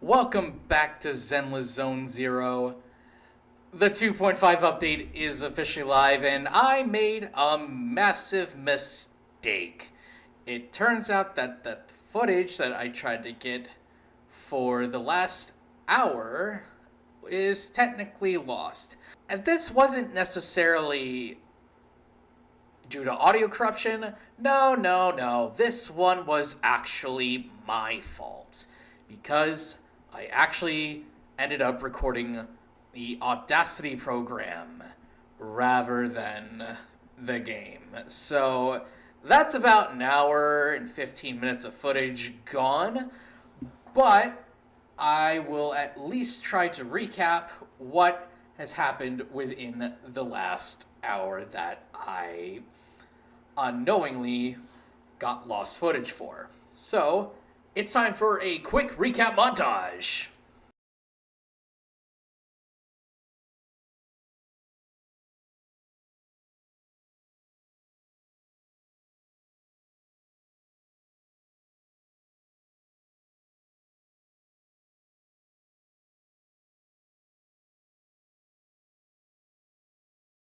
Welcome back to Zenless Zone Zero. The 2.5 update is officially live, and I made a massive mistake. It turns out that the footage that I tried to get for the last hour is technically lost. And this wasn't necessarily due to audio corruption. No. This one was actually my fault. Because I actually ended up recording the Audacity program rather than the game. So that's about an hour and 15 minutes of footage gone. But I will at least try to recap what has happened within the last hour that I unknowingly got lost footage for. So, it's time for a quick recap montage.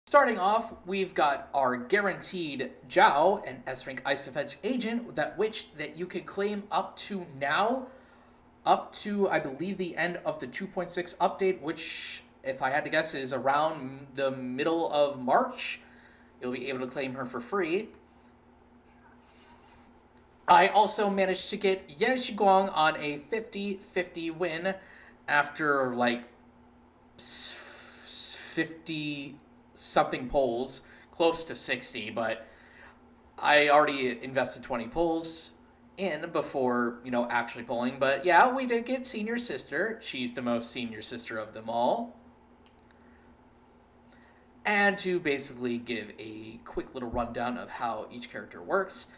Starting off, we've got our guaranteed Zhao, an S-rank Ice Defense agent that you could claim up to now, up to I believe the end of the 2.6 update, which, if I had to guess, is around the middle of March. You'll be able to claim her for free. I also managed to get Ye Guang on a 50-50 win after like 50 something polls, close to 60, but I already invested 20 polls in before, actually polling. But yeah, we did get Senior Sister. She's the most senior sister of them all. And to basically give a quick little rundown of how each character works,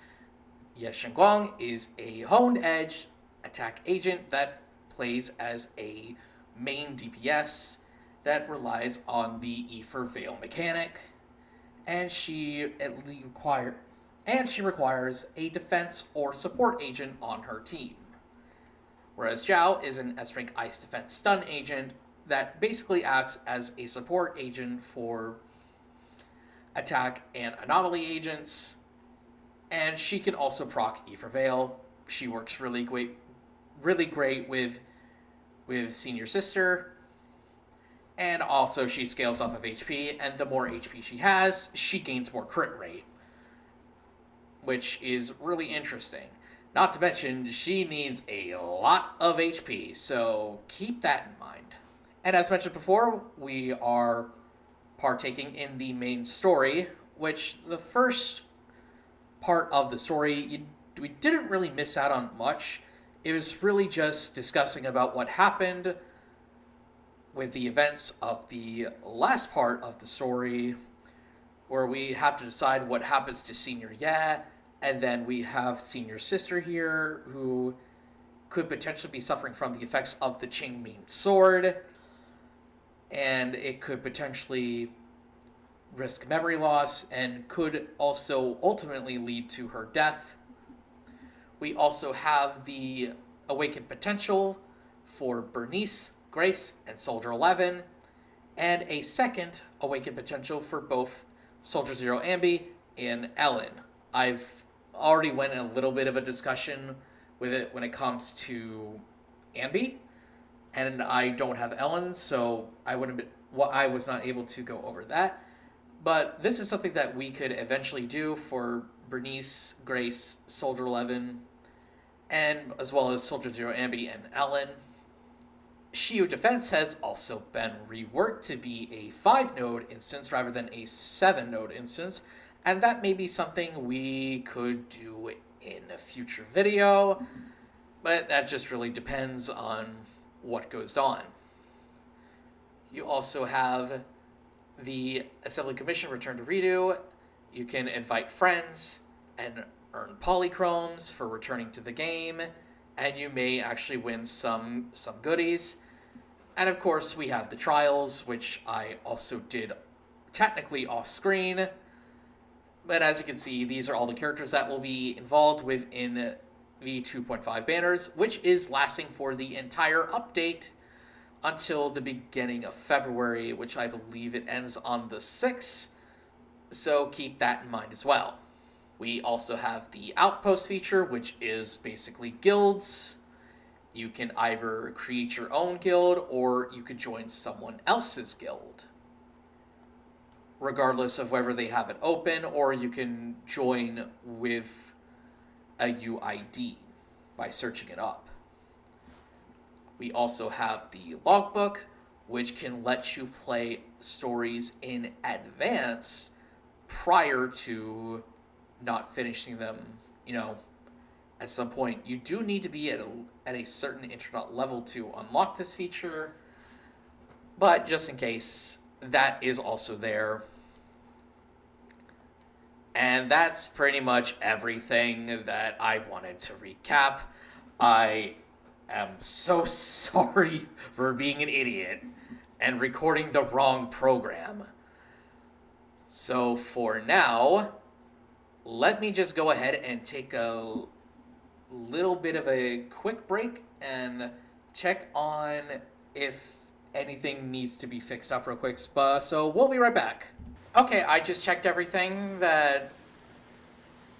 Ye Guang is a honed edge attack agent that plays as a main DPS that relies on the Ether Veil mechanic, and she requires a defense or support agent on her team. Whereas Zhao is an S-rank Ice Defense stun agent that basically acts as a support agent for attack and anomaly agents, and she can also proc Ether Veil. She works really great with Senior Sister, and also she scales off of HP, and the more HP she has, she gains more crit rate, which is really interesting. Not to mention, she needs a lot of HP, so keep that in mind. And as mentioned before, we are partaking in the main story, which the first part of the story, we didn't really miss out on much. It was really just discussing about what happened with the events of the last part of the story, where we have to decide what happens to Senior Ye, and then we have Senior Sister here, who could potentially be suffering from the effects of the Qingming sword, and it could potentially risk memory loss and could also ultimately lead to her death. We also have the awakened potential for Bernice, Grace, and Soldier 11, and a second awakened potential for both Soldier Zero Ambi and Ellen. I've already went in a little bit of a discussion with it when it comes to Ambi, and I don't have Ellen, so I was not able to go over that. But this is something that we could eventually do for Bernice, Grace, Soldier 11, and as well as Soldier Zero Ambi and Ellen. Shiyu Defense has also been reworked to be a 5-node instance rather than a 7-node instance, and that may be something we could do in a future video, but that just really depends on what goes on. You also have the Assembly Commission return to redo. You can invite friends and earn polychromes for returning to the game, and you may actually win some goodies. And of course, we have the trials, which I also did technically off screen. But as you can see, these are all the characters that will be involved within v2.5 banners, which is lasting for the entire update until the beginning of February, which I believe it ends on the 6th, so keep that in mind as well. We also have the Outpost feature, which is basically guilds. You can either create your own guild or you could join someone else's guild, regardless of whether they have it open, or you can join with a UID by searching it up. We also have the logbook, which can let you play stories in advance prior to not finishing them, at some point. You do need to be at a certain internet level to unlock this feature, but just in case, that is also there. And that's pretty much everything that I wanted to recap. I am so sorry for being an idiot and recording the wrong program. So for now, let me just go ahead and take a little bit of a quick break and check on if anything needs to be fixed up real quick. So we'll be right back. Okay, I just checked everything that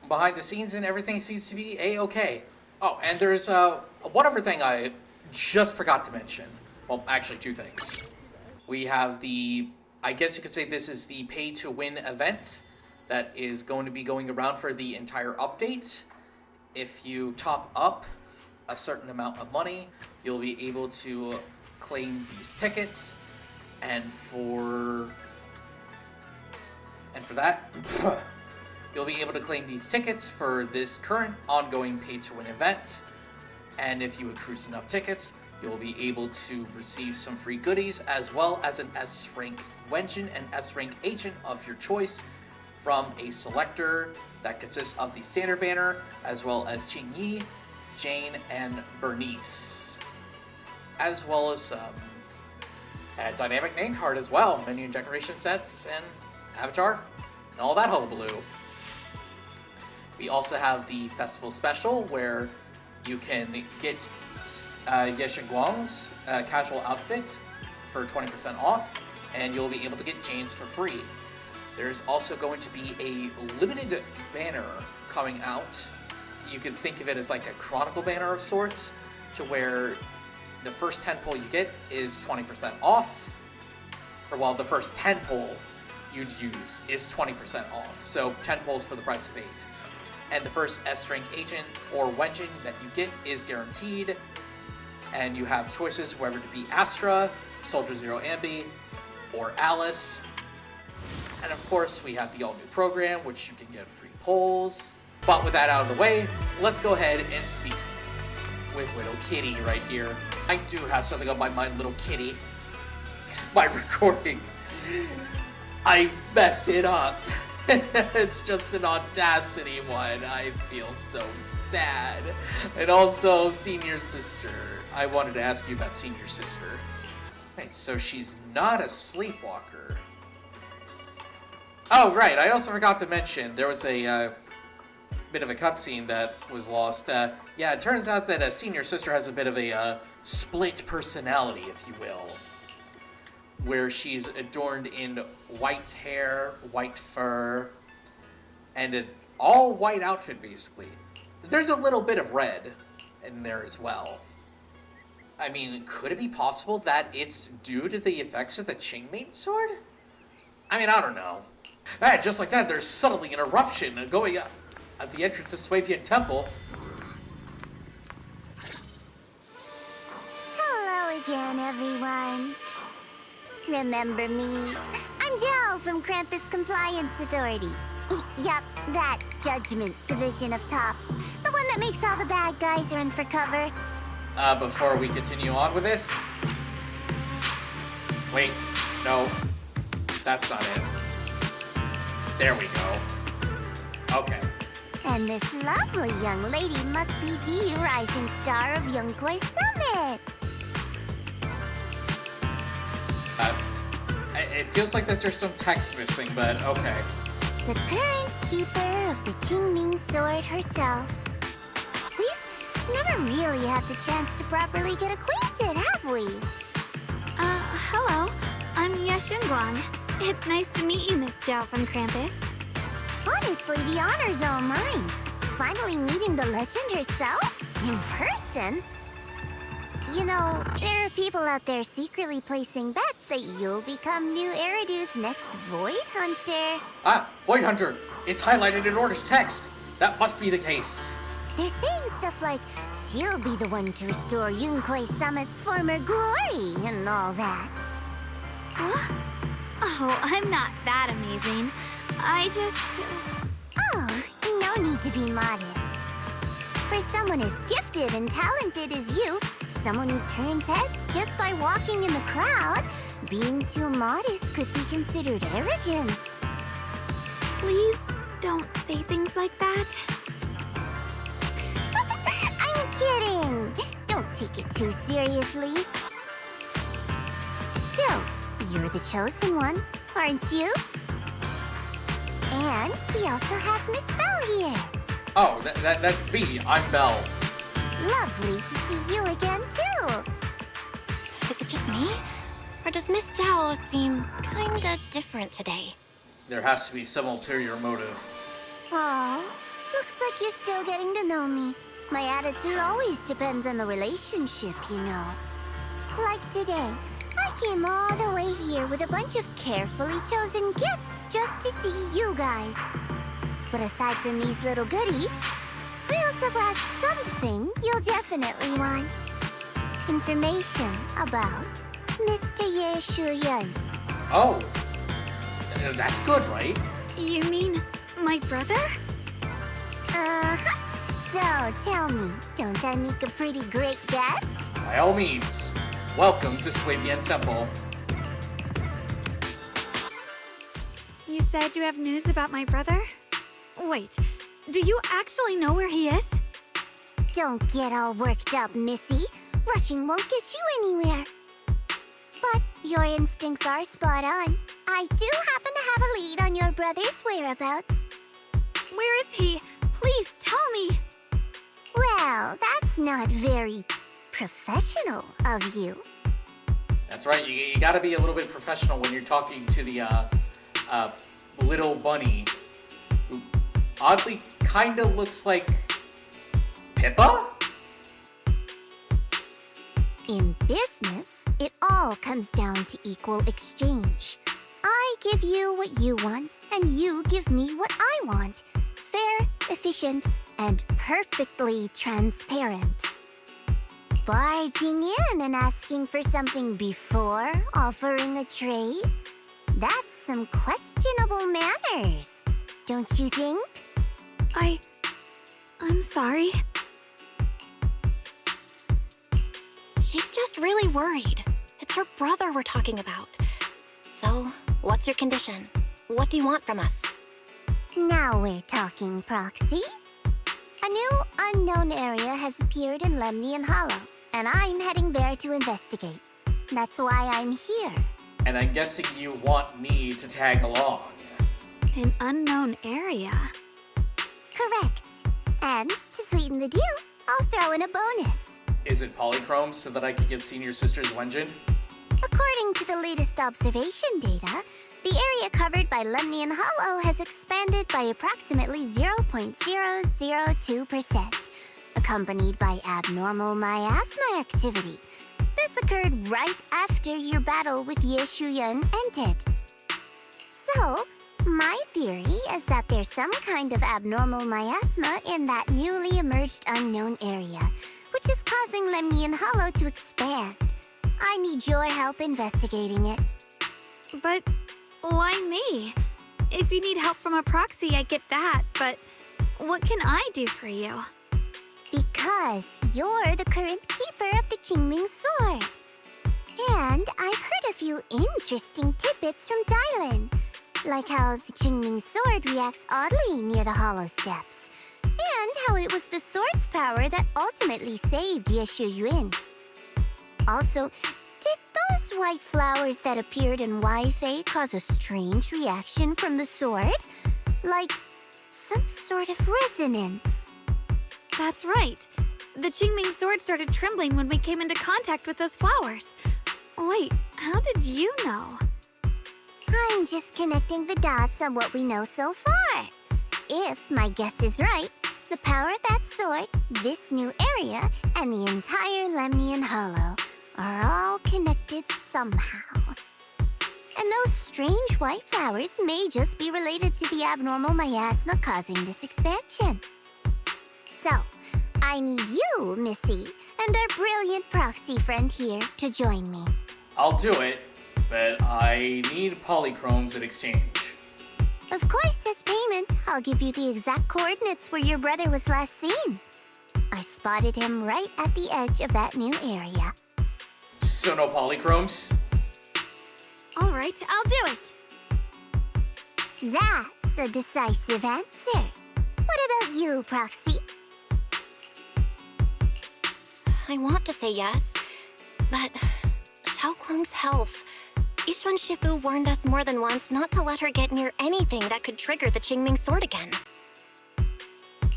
behind the scenes and everything seems to be a-okay. Oh, and there's one other thing I just forgot to mention. Well, actually two things. We have I guess you could say this is the pay-to-win event that is going to be going around for the entire update. If you top up a certain amount of money, you'll be able to claim these tickets, and for that, you'll be able to claim these tickets for this current ongoing pay-to-win event. And if you accrue enough tickets, you'll be able to receive some free goodies, as well as an S-rank Wenjin and S-rank agent of your choice from a selector that consists of the standard banner, as well as Qingyi, Jane, and Bernice, as well as a dynamic name card as well, menu and decoration sets, and avatar, and all that hullabaloo. We also have the festival special, where you can get Yeshin Guang's casual outfit for 20% off, and you'll be able to get Jane's for free. There's also going to be a limited banner coming out. You could think of it as like a chronicle banner of sorts, to where the first 10 pull you get is 20% off, or well, the first 10 pull you'd use is 20% off. So 10 pulls for the price of 8. And the first S-rank agent or Wenjin that you get is guaranteed. And you have choices whether to be Astra, Soldier Zero Ambi, or Alice. And of course, we have the all-new program, which you can get free polls. But with that out of the way, let's go ahead and speak with little kitty right here. I do have something on my mind, little kitty. My recording. I messed it up. It's just an Audacity one. I feel so sad. And also, Senior Sister. I wanted to ask you about Senior Sister. Wait, so she's not a sleepwalker. Oh, right. I also forgot to mention, there was a bit of a cutscene that was lost. Yeah, it turns out that Senior Sister has a bit of a split personality, if you will, where she's adorned in white hair, white fur, and an all-white outfit, basically. There's a little bit of red in there as well. I mean, could it be possible that it's due to the effects of the Qingmate sword? I mean, I don't know. And just like that, there's suddenly an eruption going up at the entrance to Swabian Temple. Hello again, everyone. Remember me? I'm Joe from Krampus Compliance Authority. Yup, that Judgment Division of Tops. The one that makes all the bad guys run for cover. Before we continue on with this... Wait, no. That's not it. There we go. Okay. And this lovely young lady must be the rising star of Youngkoi Summit. It feels like that there's some text missing, but okay. The current keeper of the Qingming sword herself. We've never really had the chance to properly get acquainted, have we? Hello. I'm Yashungguang. It's nice to meet you, Miss Zhao from Krampus. Honestly, the honor's all mine. Finally meeting the legend herself? In person? You know, there are people out there secretly placing bets that you'll become new Eridu's next Void Hunter. Ah, Void Hunter! It's highlighted in Order's text! That must be the case. They're saying stuff like, she'll be the one to restore Yunquei Summit's former glory and all that. What? Oh, I'm not that amazing. I just... Oh, no need to be modest. For someone as gifted and talented as you, someone who turns heads just by walking in the crowd, being too modest could be considered arrogance. Please don't say things like that. I'm kidding! Don't take it too seriously. Still, you're the chosen one, aren't you? And we also have Miss Belle here. Oh, that's me. I'm Belle. Lovely to see you again, too. Is it just me? Or does Miss Zhao seem kinda different today? There has to be some ulterior motive. Aw, looks like you're still getting to know me. My attitude always depends on the relationship, you know. Like today, I came all the way here with a bunch of carefully chosen gifts just to see you guys. But aside from these little goodies, I also brought something you'll definitely want. Information about Mr. Ye Shuyun. Oh, that's good, right? You mean my brother? Uh-huh. So, tell me, don't I make a pretty great guest? By all means, welcome to Swabian Temple. You said you have news about my brother? Wait, do you actually know where he is? Don't get all worked up, Missy. Rushing won't get you anywhere. But your instincts are spot on. I do happen to have a lead on your brother's whereabouts. Where is he? Please tell me. Well, that's not very professional of you. That's right, you gotta be a little bit professional when you're talking to the, little bunny, who oddly kinda looks like Pippa? In business, it all comes down to equal exchange. I give you what you want, and you give me what I want. Fair, efficient, and perfectly transparent. Barging in and asking for something before offering a trade? That's some questionable manners, don't you think? I'm sorry. She's just really worried. It's her brother we're talking about. So, what's your condition? What do you want from us? Now we're talking, Proxy. A new unknown area has appeared in Lemnian Hollow, and I'm heading there to investigate. That's why I'm here. And I'm guessing you want me to tag along. An unknown area. Correct. And to sweeten the deal, I'll throw in a bonus. Is it polychrome so that I can get Senior Sister's Wenjin? According to the latest observation data, the area covered by Lemnian Hollow has expanded by approximately 0.002%, accompanied by abnormal miasma activity. This occurred right after your battle with Ye Shuyun ended. So, my theory is that there's some kind of abnormal miasma in that newly emerged unknown area, which is causing Lemnian Hollow to expand. I need your help investigating it. But why me? If you need help from a proxy, I get that, but what can I do for you? Because you're the current keeper of the Qingming Sword. And I've heard a few interesting tidbits from Dylan, like how the Qingming Sword reacts oddly near the hollow steps, and how it was the sword's power that ultimately saved Ye Shuyun. Also, did those white flowers that appeared in Waifei cause a strange reaction from the sword? Like some sort of resonance? That's right. The Qingming sword started trembling when we came into contact with those flowers. Wait, how did you know? I'm just connecting the dots on what we know so far. If my guess is right, the power of that sword, this new area, and the entire Lemnian Hollow are all connected somehow. And those strange white flowers may just be related to the abnormal miasma causing this expansion. So, I need you, Missy, and our brilliant proxy friend here to join me. I'll do it, but I need polychromes in exchange. Of course, as payment, I'll give you the exact coordinates where your brother was last seen. I spotted him right at the edge of that new area. So no polychromes? All right, I'll do it. That's a decisive answer. What about you, Proxy? I want to say yes, but Xiaoguang's health. Yixuan Shifu warned us more than once not to let her get near anything that could trigger the Qingming sword again.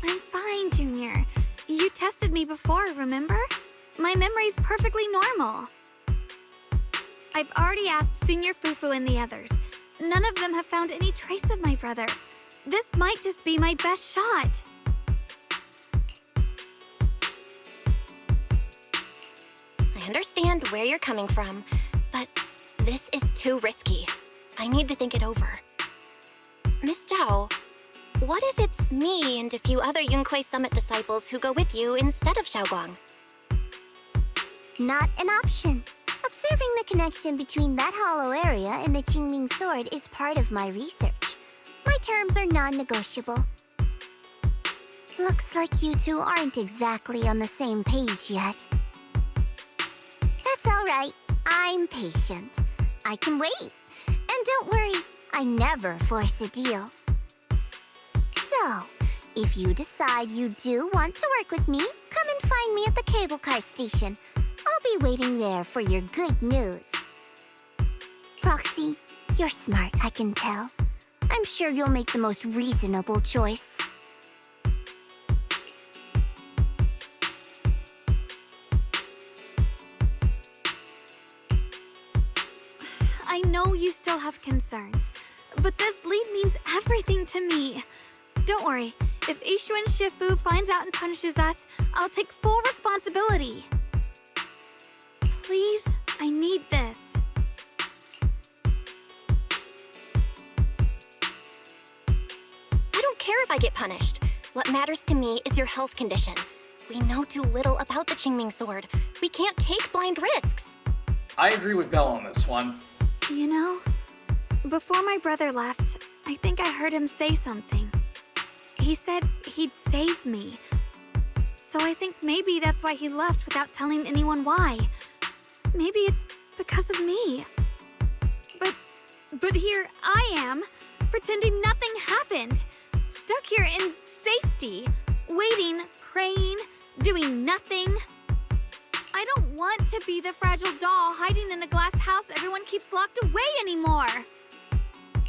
I'm fine, Junior. You tested me before, remember? My memory's perfectly normal. I've already asked Senior Fufu and the others. None of them have found any trace of my brother. This might just be my best shot. I understand where you're coming from, but this is too risky. I need to think it over. Miss Zhao, what if it's me and a few other Yunkuei Summit disciples who go with you instead of Xiaoguang? Not an option. Observing the connection between that hollow area and the Qingming sword is part of my research. My terms are non-negotiable. Looks like you two aren't exactly on the same page yet. That's all right. I'm patient. I can wait. And don't worry, I never force a deal. So, if you decide you do want to work with me, come and find me at the cable car station. I'll be waiting there for your good news. Proxy, you're smart, I can tell. I'm sure you'll make the most reasonable choice. I know you still have concerns, but this lead means everything to me. Don't worry, if Yixuan Shifu finds out and punishes us, I'll take full responsibility. Please, I need this. I don't care if I get punished. What matters to me is your health condition. We know too little about the Qingming sword. We can't take blind risks. I agree with Belle on this one. You know, before my brother left, I think I heard him say something. He said he'd save me. So I think maybe that's why he left without telling anyone why. Maybe it's because of me. But here I am, pretending nothing happened. Stuck here in safety, waiting, praying, doing nothing. I don't want to be the fragile doll hiding in a glass house everyone keeps locked away anymore.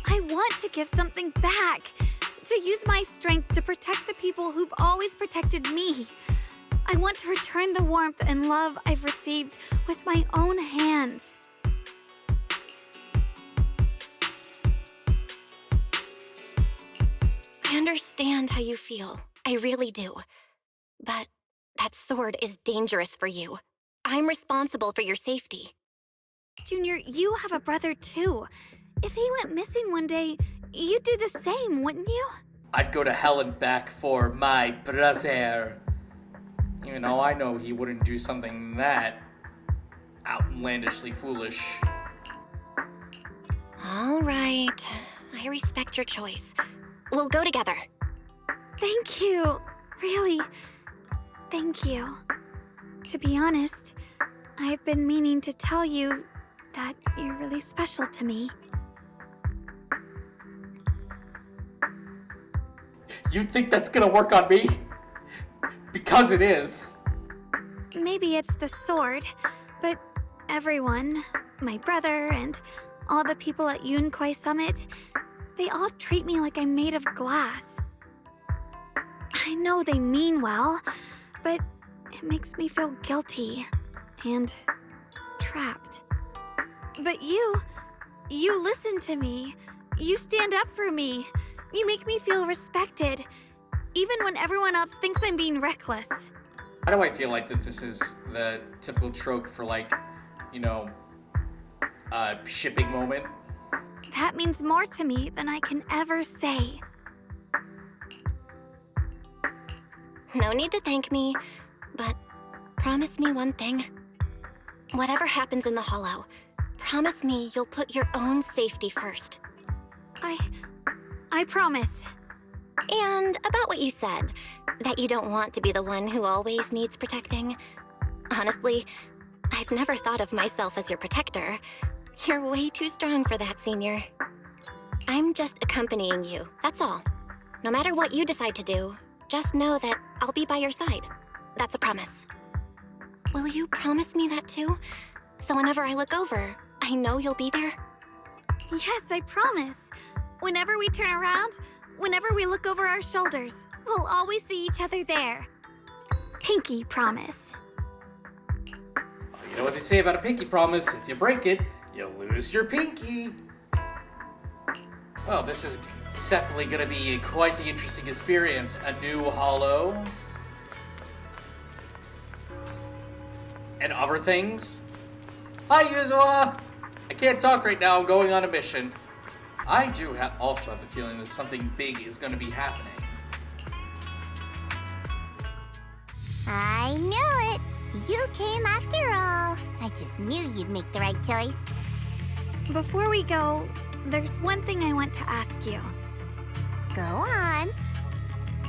I want to give something back, to use my strength to protect the people who've always protected me. I want to return the warmth and love I've received with my own hands. I understand how you feel. I really do. But that sword is dangerous for you. I'm responsible for your safety. Junior, you have a brother too. If he went missing one day, you'd do the same, wouldn't you? I'd go to hell and back for my brother. Even though I know he wouldn't do something that outlandishly foolish. All right. I respect your choice. We'll go together. Thank you. Really, thank you. To be honest, I've been meaning to tell you that you're really special to me. You think that's gonna work on me? Because it is. Maybe it's the sword, but everyone, my brother and all the people at Yunkuei Summit, they all treat me like I'm made of glass. I know they mean well, but It makes me feel guilty and trapped. But you listen to me. You stand up for me. You make me feel respected, even when everyone else thinks I'm being reckless. Why do I feel like that this is the typical trope for, like, you know, a shipping moment? That means more to me than I can ever say. No need to thank me, but promise me one thing. Whatever happens in the Hollow, promise me you'll put your own safety first. I promise. And about what you said, that you don't want to be the one who always needs protecting. Honestly, I've never thought of myself as your protector. You're way too strong for that, Senior. I'm just accompanying you, that's all. No matter what you decide to do, just know that I'll be by your side. That's a promise. Will you promise me that too? So whenever I look over, I know you'll be there? Yes, I promise. Whenever we turn around, whenever we look over our shoulders, we'll always see each other there. Pinky promise. Well, you know what they say about a pinky promise? If you break it, you lose your pinky. Well, this is definitely going to be quite the interesting experience. A new Hollow. And other things. Hi, Yuzawa! I can't talk right now, I'm going on a mission. I do also have a feeling that something big is going to be happening. I knew it. You came after all. I just knew you'd make the right choice. Before we go, there's one thing I want to ask you. Go on.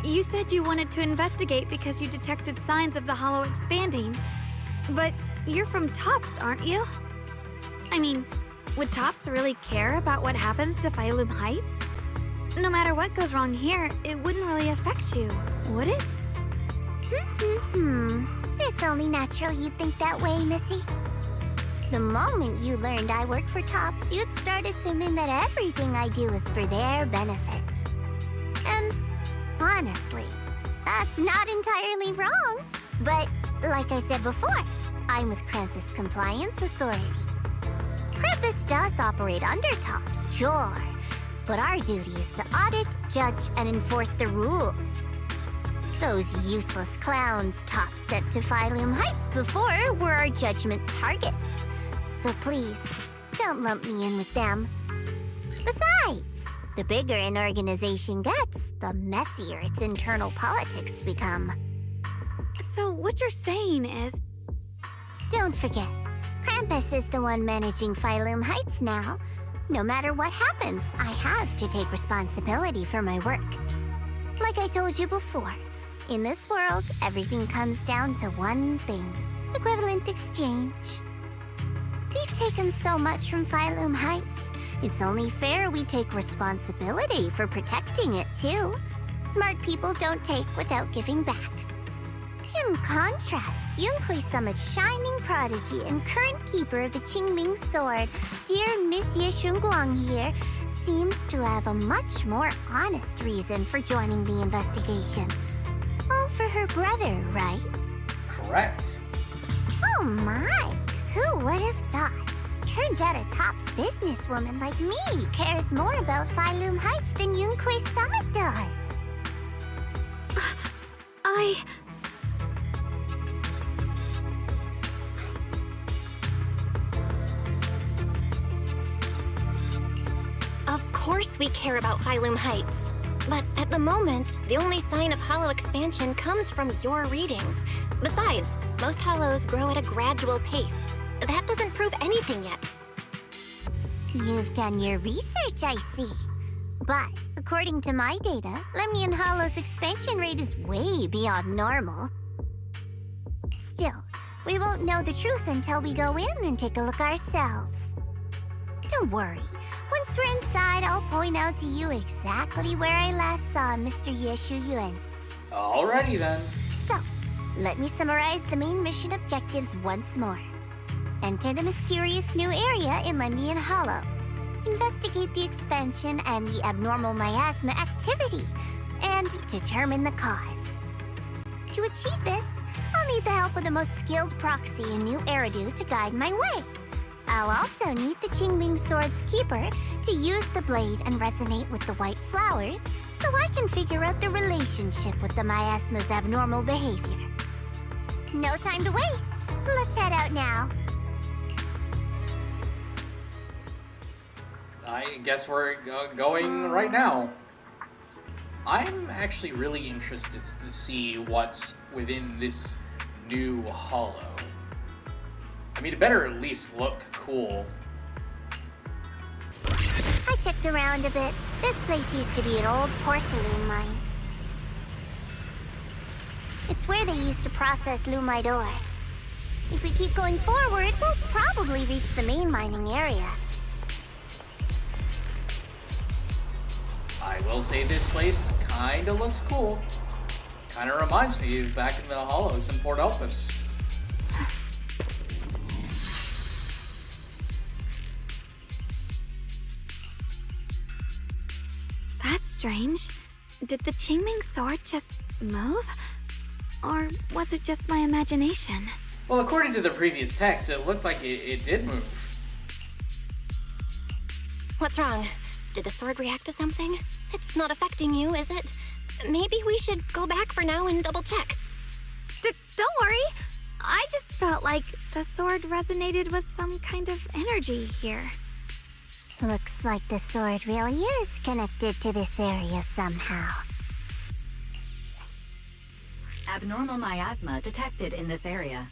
You said you wanted to investigate because you detected signs of the Hollow expanding. But you're from Tops, aren't you? I mean, would Tops really care about what happens to Phylum Heights? No matter what goes wrong here, it wouldn't really affect you, would it? It's only natural you'd think that way, Missy. The moment you learned I work for Tops, you'd start assuming that everything I do is for their benefit. And honestly, that's not entirely wrong. But like I said before, I'm with Krampus Compliance Authority. Krampus does operate under Tops, sure, but our duty is to audit, judge, and enforce the rules. Those useless clowns Tops sent to Phylum Heights before were our judgment targets. So please, don't lump me in with them. Besides, the bigger an organization gets, the messier its internal politics become. So what you're saying is... Don't forget, Krampus is the one managing Phylum Heights now. No matter what happens, I have to take responsibility for my work. Like I told you before, in this world, everything comes down to one thing: equivalent exchange. We've taken so much from Phylum Heights. It's only fair we take responsibility for protecting it, too. Smart people don't take without giving back. In contrast, Yunhui Summit's shining prodigy and current keeper of the Qingming sword, dear Miss Ye Shunguang here, seems to have a much more honest reason for joining the investigation. All for her brother, right? Correct. Oh my! Who would have thought? Turns out a Tops businesswoman like me cares more about Phylum Heights than Yunhui Summit does. Of course we care about Phylum Heights. But at the moment, the only sign of Hollow expansion comes from your readings. Besides, most Hollows grow at a gradual pace. That doesn't prove anything yet. You've done your research, I see. But according to my data, Lemnian Hollow's expansion rate is way beyond normal. Still, we won't know the truth until we go in and take a look ourselves. Don't worry. Once we're inside, I'll point out to you exactly where I last saw Mr. Ye Shuyuan. Alrighty then. So, let me summarize the main mission objectives once more. Enter the mysterious new area in Lemnian Hollow. Investigate the expansion and the abnormal miasma activity, and determine the cause. To achieve this, I'll need the help of the most skilled proxy in New Eridu to guide my way. I'll also need the Qingming Sword's keeper to use the blade and resonate with the white flowers so I can figure out the relationship with the miasma's abnormal behavior. No time to waste. Let's head out now. I guess we're going right now. I'm actually really interested to see what's within this new hollow. I mean, it better at least look cool. I checked around a bit. This place used to be an old porcelain mine. It's where they used to process lumite ore. If we keep going forward, we'll probably reach the main mining area. I will say this place kinda looks cool. Kinda reminds me of back in the hollows in Port Elpis. That's strange. Did the Qingming sword just move? Or was it just my imagination? Well, according to the previous text, it looked like it did move. What's wrong? Did the sword react to something? It's not affecting you, is it? Maybe we should go back for now and double check. Don't worry. I just felt like the sword resonated with some kind of energy here. Looks like the sword really is connected to this area somehow. Abnormal miasma detected in this area.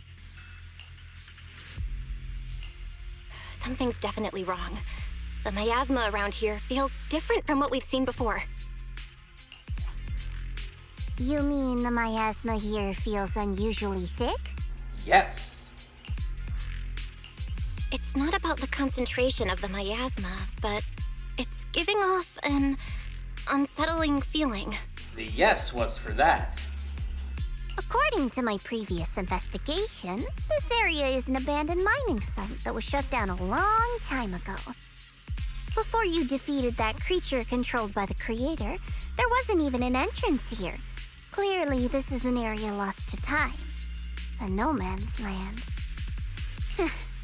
Something's definitely wrong. The miasma around here feels different from what we've seen before. You mean the miasma here feels unusually thick? Yes. It's not about the concentration of the miasma, but it's giving off an unsettling feeling. The yes was for that. According to my previous investigation, this area is an abandoned mining site that was shut down a long time ago. Before you defeated that creature controlled by the creator, there wasn't even an entrance here. Clearly, this is an area lost to time. A no man's land.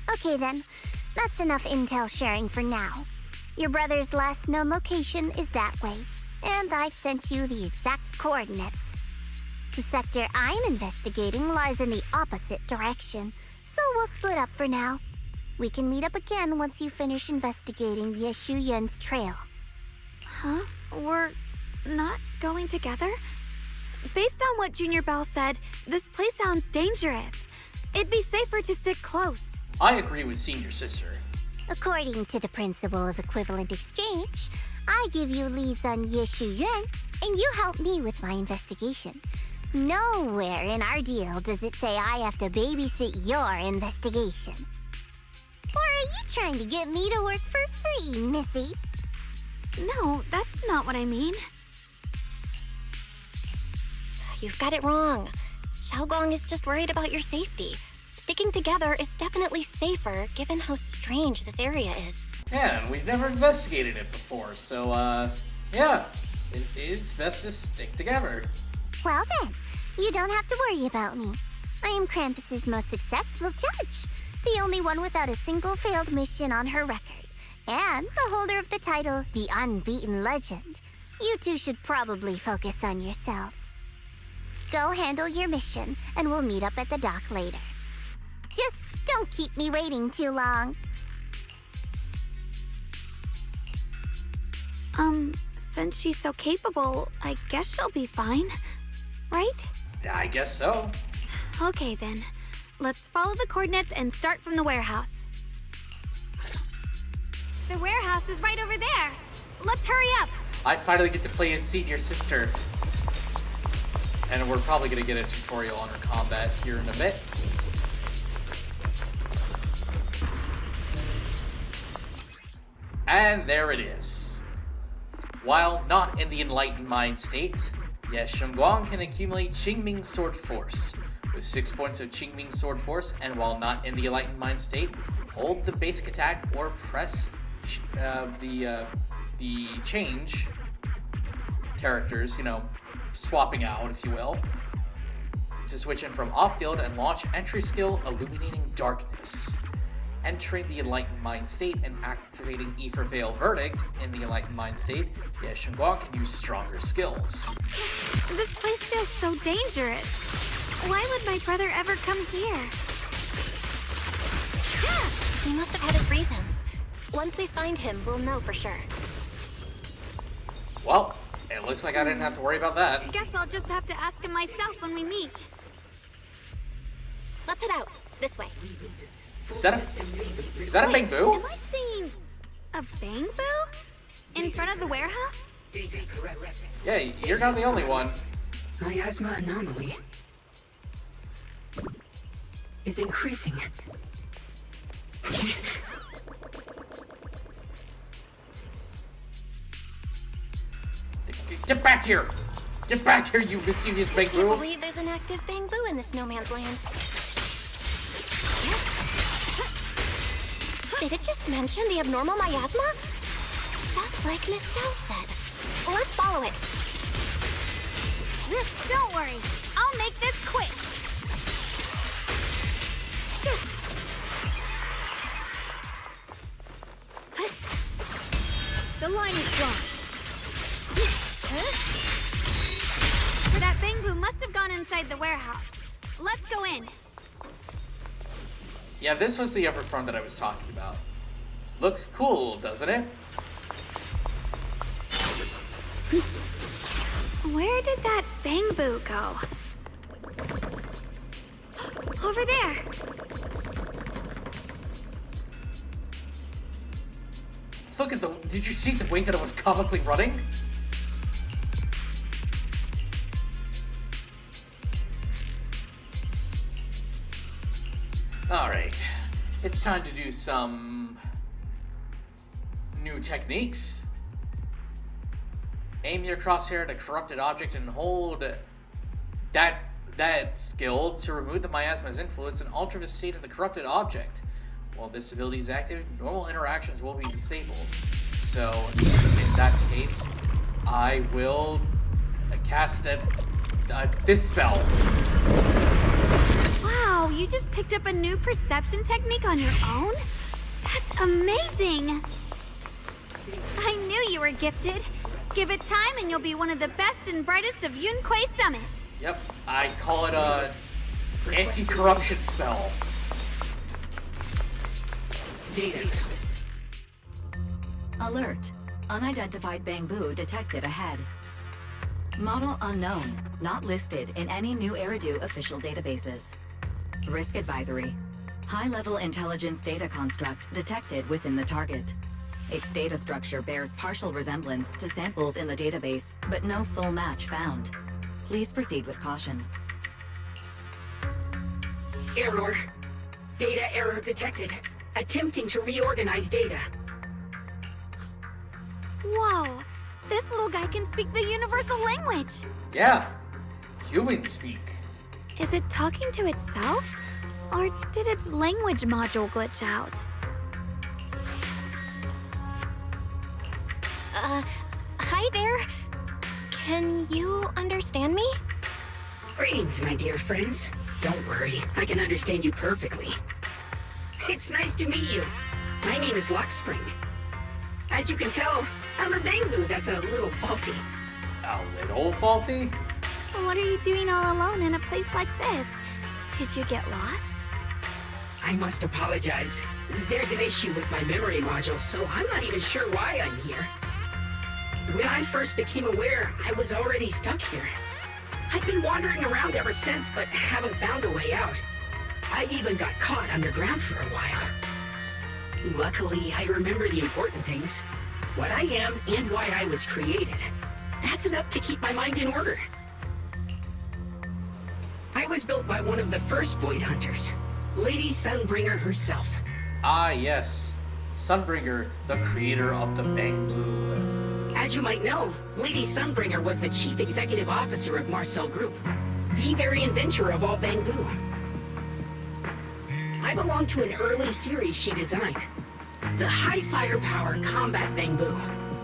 Okay then, that's enough intel sharing for now. Your brother's last known location is that way, and I've sent you the exact coordinates. The sector I'm investigating lies in the opposite direction, so we'll split up for now. We can meet up again once you finish investigating Yeshu Yun's trail. Huh? We're not going together? Based on what Junior Bell said, this place sounds dangerous. It'd be safer to stick close. I agree with Senior Sister. According to the principle of equivalent exchange, I give you leads on Yeshu Yun, and you help me with my investigation. Nowhere in our deal does it say I have to babysit your investigation. Or are you trying to get me to work for free, Missy? No, that's not what I mean. You've got it wrong. Xiaogong is just worried about your safety. Sticking together is definitely safer given how strange this area is. Yeah, and we've never investigated it before, so, yeah. It's best to stick together. Well then, you don't have to worry about me. I am Krampus's most successful judge, the only one without a single failed mission on her record, and the holder of the title, the Unbeaten Legend. You two should probably focus on yourselves. Go handle your mission, and we'll meet up at the dock later. Just don't keep me waiting too long. Since she's so capable, I guess she'll be fine. Right? I guess so. Okay then. Let's follow the coordinates and start from the warehouse. The warehouse is right over there. Let's hurry up. I finally get to play as Senior Sister. And we're probably going to get a tutorial on her combat here in a bit. And there it is. While not in the enlightened mind state, Shengguang can accumulate Qingming Sword Force. With 6 points of Qingming Sword Force, and while not in the enlightened mind state, hold the basic attack or press the change characters, swapping out, if you will, to switch in from off-field and launch entry skill Illuminating Darkness. Entering the Enlightened Mind state and activating Ether Veil Verdict in the Enlightened Mind state, Ye Shenguang can use stronger skills. This place feels so dangerous. Why would my brother ever come here? He must have had his reasons. Once we find him, we'll know for sure. Well, it looks like I didn't have to worry about that. Guess I'll just have to ask him myself when we meet. Let's head out. This way. Is that a big boo? Am I seeing a bamboo in front of the warehouse? Yeah, you're not the only one. Miasma anomaly is increasing. Get back here! Get back here, you mischievous big I can't boo! believe there's an active bamboo in this no man's land. Did it just mention the abnormal miasma? Just like Miss Zhao said. Let's follow it. Don't worry, I'll make this quick. The line is drawn. So that bamboo must have gone inside the warehouse. Let's go in. Yeah, this was the upper front that I was talking about. Looks cool, doesn't it? Where did that bamboo go? Over there. Look at the... Did you see the way that it was comically running? Alright. It's time to do some... new techniques. Aim your crosshair at a corrupted object and hold that skill to remove the miasma's influence and alter the state of the corrupted object. While this ability is active, normal interactions will be disabled. So, in that case, I will cast this spell. Wow, you just picked up a new perception technique on your own? That's amazing! I knew you were gifted. Give it time and you'll be one of the best and brightest of Yunquei Summit. Yep, I call it a anti-corruption spell. Data. Alert. Unidentified bamboo detected ahead. Model unknown. Not listed in any new Eridu official databases. Risk advisory. High-level intelligence data construct detected within the target. Its data structure bears partial resemblance to samples in the database, but no full match found. Please proceed with caution. Error. Data error detected. Attempting to reorganize data. Whoa, this little guy can speak the universal language. Yeah, human speak. Is it talking to itself? Or did its language module glitch out? Hi there. Can you understand me? Greetings, my dear friends. Don't worry, I can understand you perfectly. It's nice to meet you. My name is Luckspring. As you can tell, I'm a bamboo that's a little faulty. A little faulty? What are you doing all alone in a place like this? Did you get lost? I must apologize. There's an issue with my memory module, so I'm not even sure why I'm here. When I first became aware, I was already stuck here. I've been wandering around ever since, but haven't found a way out. I even got caught underground for a while. Luckily, I remember the important things. What I am and why I was created. That's enough to keep my mind in order. I was built by one of the first Void Hunters, Lady Sunbringer herself. Ah, yes. Sunbringer, the creator of the bamboo. As you might know, Lady Sunbringer was the chief executive officer of Marcel Group, the very inventor of all bamboo. I belong to an early series she designed, the High Firepower Combat Bamboo,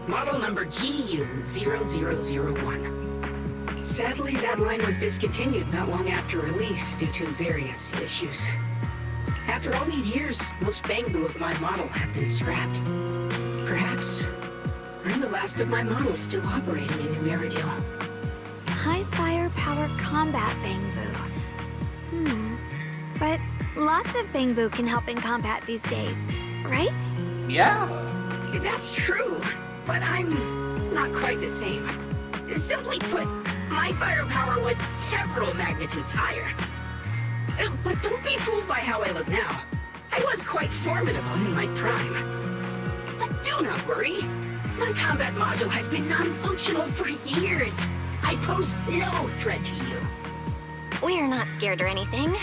model number GU0001. Sadly, that line was discontinued not long after release due to various issues. After all these years, most Bangbu of my model have been scrapped. Perhaps I'm the last of my models still operating in New Eridu. High firepower combat Bangbu. But lots of Bangbu can help in combat these days, right? Yeah. That's true, but I'm not quite the same. Simply put, my firepower was several magnitudes higher. But don't be fooled by how I look now. I was quite formidable in my prime. But do not worry. My combat module has been non-functional for years. I pose no threat to you. We're not scared or anything.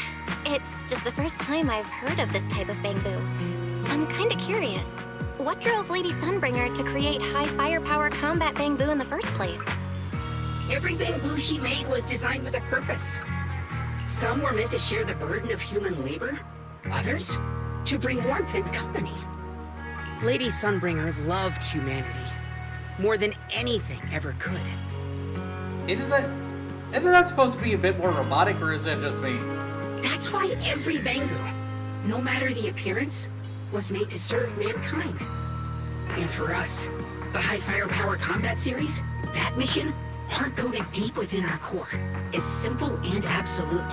It's just the first time I've heard of this type of Bangbu. I'm kinda curious. What drove Lady Sunbringer to create high firepower combat Bangbu in the first place? Every Bangbu she made was designed with a purpose. Some were meant to share the burden of human labor. Others, to bring warmth and company. Lady Sunbringer loved humanity. More than anything ever could. Isn't that supposed to be a bit more robotic, or is it just me? That's why every Bangbu, no matter the appearance, was made to serve mankind. And for us, the High Firepower Combat Series, that mission, hard-coded deep within our core, is simple and absolute.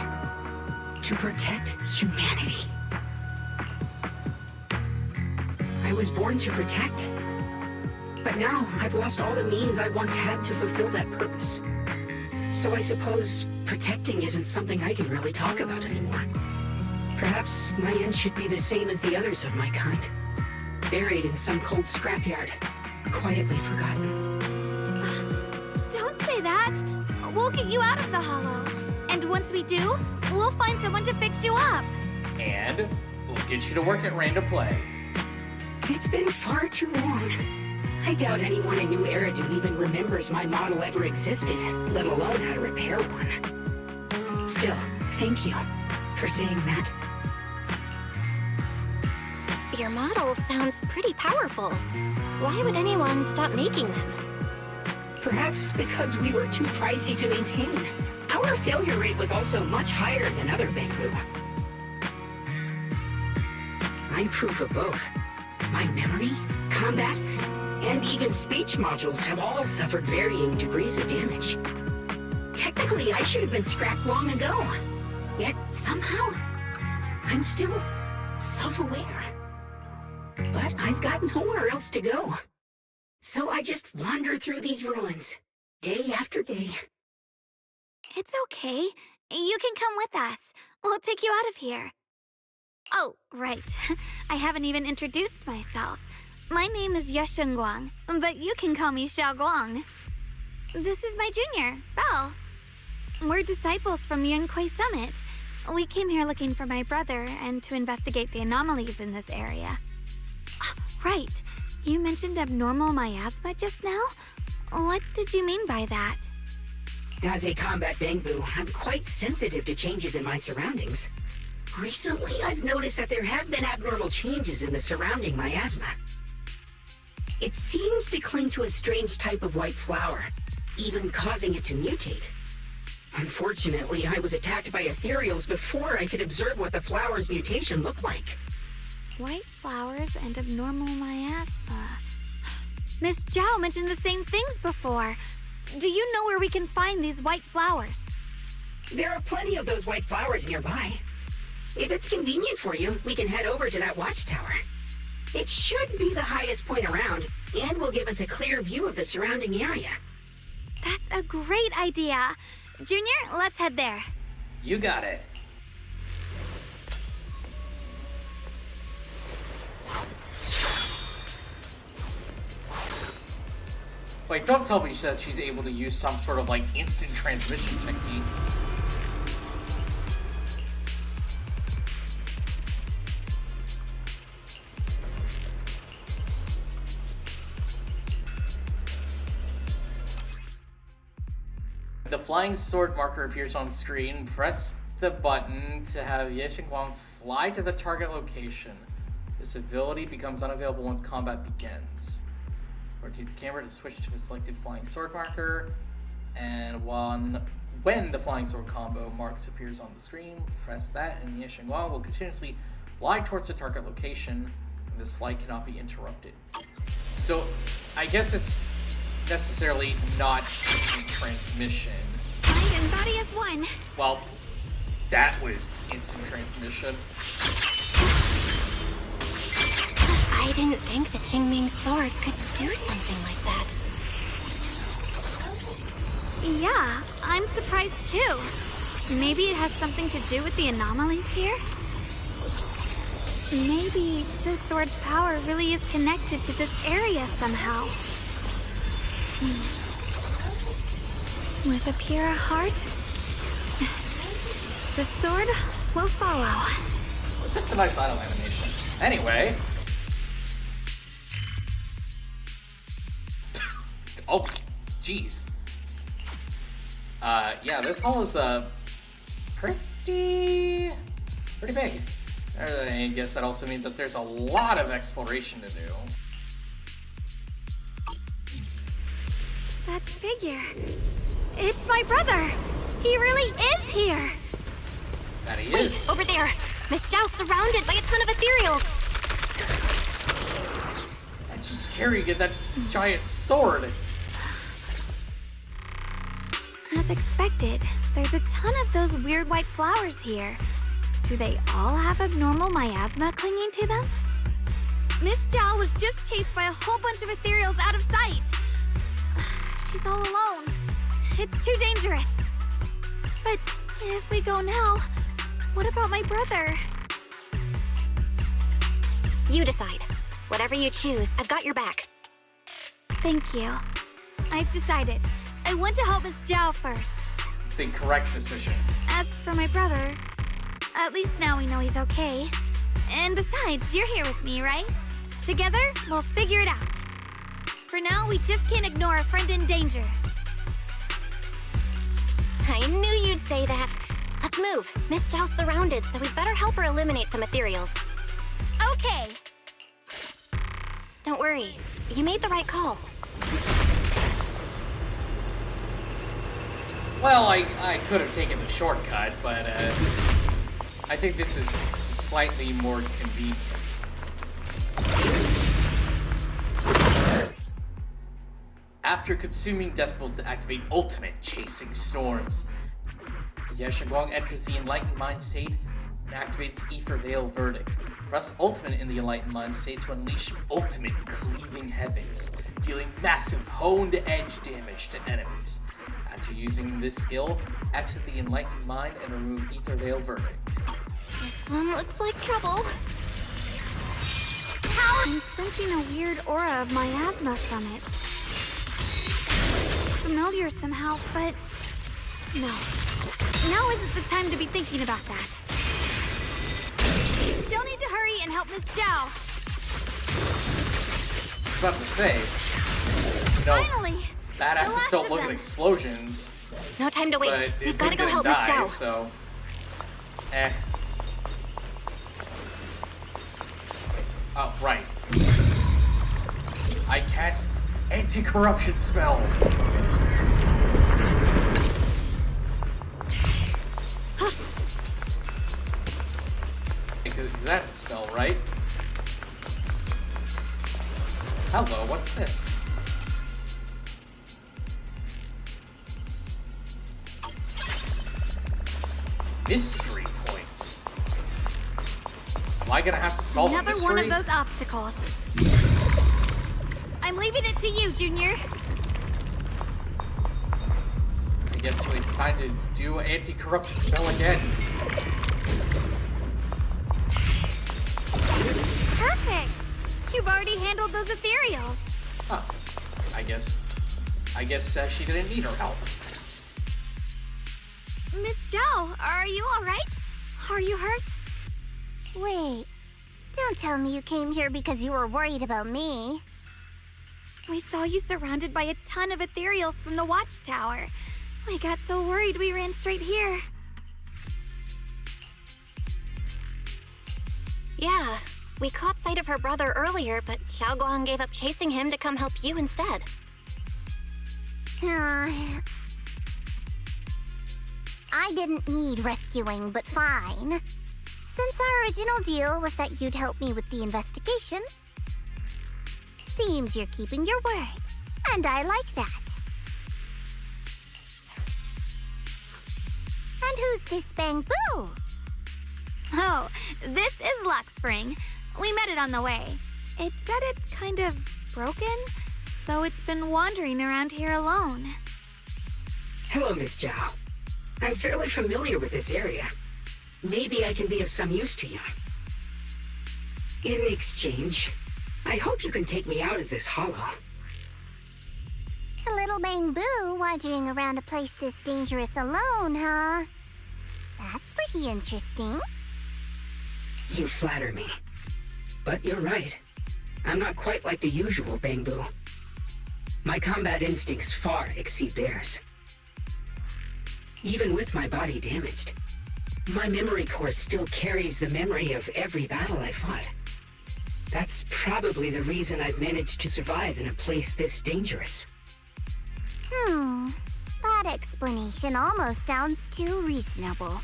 To protect humanity. I was born to protect. But now, I've lost all the means I once had to fulfill that purpose. So I suppose protecting isn't something I can really talk about anymore. Perhaps my end should be the same as the others of my kind. Buried in some cold scrapyard. Quietly forgotten. Don't say that. We'll get you out of the hollow. And once we do, we'll find someone to fix you up. And we'll get you to work at Random Play. It's been far too long. I doubt anyone in New Eridu even remembers my model ever existed, let alone how to repair one. Still, thank you for saying that. Your model sounds pretty powerful. Why would anyone stop making them? Perhaps because we were too pricey to maintain. Our failure rate was also much higher than other Bangbu. I'm proof of both. My memory, combat, and even speech modules have all suffered varying degrees of damage. Technically, I should have been scrapped long ago. Yet, somehow, I'm still self-aware. But I've got nowhere else to go. So I just wander through these ruins, day after day. It's okay. You can come with us. We'll take you out of here. Oh, right. I haven't even introduced myself. My name is Yeshengguang, but you can call me Xiaoguang. This is my junior, Belle. We're disciples from Yunquei Summit. We came here looking for my brother and to investigate the anomalies in this area. Right. You mentioned abnormal miasma just now? What did you mean by that? As a combat Bangbu, I'm quite sensitive to changes in my surroundings. Recently, I've noticed that there have been abnormal changes in the surrounding miasma. It seems to cling to a strange type of white flower, even causing it to mutate. Unfortunately, I was attacked by ethereals before I could observe what the flower's mutation looked like. White flowers and abnormal miasma. Miss Zhao mentioned the same things before. Do you know where we can find these white flowers? There are plenty of those white flowers nearby. If it's convenient for you, we can head over to that watchtower. It should be the highest point around, and will give us a clear view of the surrounding area. That's a great idea. Junior, let's head there. You got it. Wait, don't tell me that she's able to use some sort of, like, instant transmission technique. The flying sword marker appears on screen. Press the button to have Yeshengguang fly to the target location. This ability becomes unavailable once combat begins. Rotate the camera to switch to a selected flying sword marker. And when the flying sword combo marks appears on the screen, press that and Ye Shenguang will continuously fly towards the target location. And this flight cannot be interrupted. So I guess it's necessarily not instant transmission. Mind and body as one. Well, that was instant transmission. I didn't think the Qingming's sword could do something like that. Yeah, I'm surprised too. Maybe it has something to do with the anomalies here? Maybe the sword's power really is connected to this area somehow. With a pure heart, the sword will follow. That's a nice idle animation. Anyway. Oh, jeez. Yeah, this hall is pretty big. I guess that also means that there's a lot of exploration to do. That figure. It's my brother. He really is here. That he Wait, is. over there! Miss Zhao's surrounded by a ton of ethereals! That's just scary. Get that giant sword. As expected, there's a ton of those weird white flowers here. Do they all have abnormal miasma clinging to them? Miss Zhao was just chased by a whole bunch of ethereals out of sight. She's all alone. It's too dangerous. But if we go now, what about my brother? You decide. Whatever you choose, I've got your back. Thank you. I've decided. I want to help Miss Zhao first. The correct decision. As for my brother, at least now we know he's okay. And besides, you're here with me, right? Together, we'll figure it out. For now, we just can't ignore a friend in danger. I knew you'd say that. Let's move. Miss Zhao's surrounded, so we'd better help her eliminate some ethereals. Okay. Don't worry. You made the right call. Well, I could have taken the shortcut, but I think this is just slightly more convenient. After consuming decibels to activate ultimate chasing storms, Ye Shenguang enters the enlightened mind state and activates Ether Veil Verdict. Press ultimate in the enlightened mind state to unleash ultimate cleaving heavens, dealing massive honed edge damage to enemies. After using this skill, exit the enlightened mind and remove Ether Veil Verdict. This one looks like trouble. I'm sensing a weird aura of miasma from it. Familiar somehow, but no. Now isn't the time to be thinking about that. Still need to hurry and help Miss Zhao. I was about to say, Finally! badasses the don't last look of at them. explosions, No time to but waste. it We've got to go didn't help Miss die, Zhao. so Oh, right. I cast anti-corruption spell. Because that's a spell, right? Hello, what's this? Mystery points. Am I gonna have to solve a Another mystery? one of those obstacles. I'm leaving it to you, Junior. I guess it's time to do anti-corruption spell again. Perfect! You've already handled those ethereals. Huh. I guess she didn't need her help. Miss Zhao, are you alright? Are you hurt? Wait, don't tell me you came here because you were worried about me. We saw you surrounded by a ton of ethereals from the watchtower. We got so worried we ran straight here. Yeah, we caught sight of her brother earlier, but Xiaoguang gave up chasing him to come help you instead. I didn't need rescuing, but fine. Since our original deal was that you'd help me with the investigation, seems you're keeping your word, and I like that. And who's this Bamboo? Oh, this is Luck Spring. We met it on the way. It said it's kind of broken, so it's been wandering around here alone. Hello, Miss Zhao. I'm fairly familiar with this area. Maybe I can be of some use to you. In exchange, I hope you can take me out of this hollow. A little Bamboo wandering around a place this dangerous alone, huh? That's pretty interesting. You flatter me. But you're right. I'm not quite like the usual Bamboo. My combat instincts far exceed theirs. Even with my body damaged, my memory core still carries the memory of every battle I fought. That's probably the reason I've managed to survive in a place this dangerous. That explanation almost sounds too reasonable.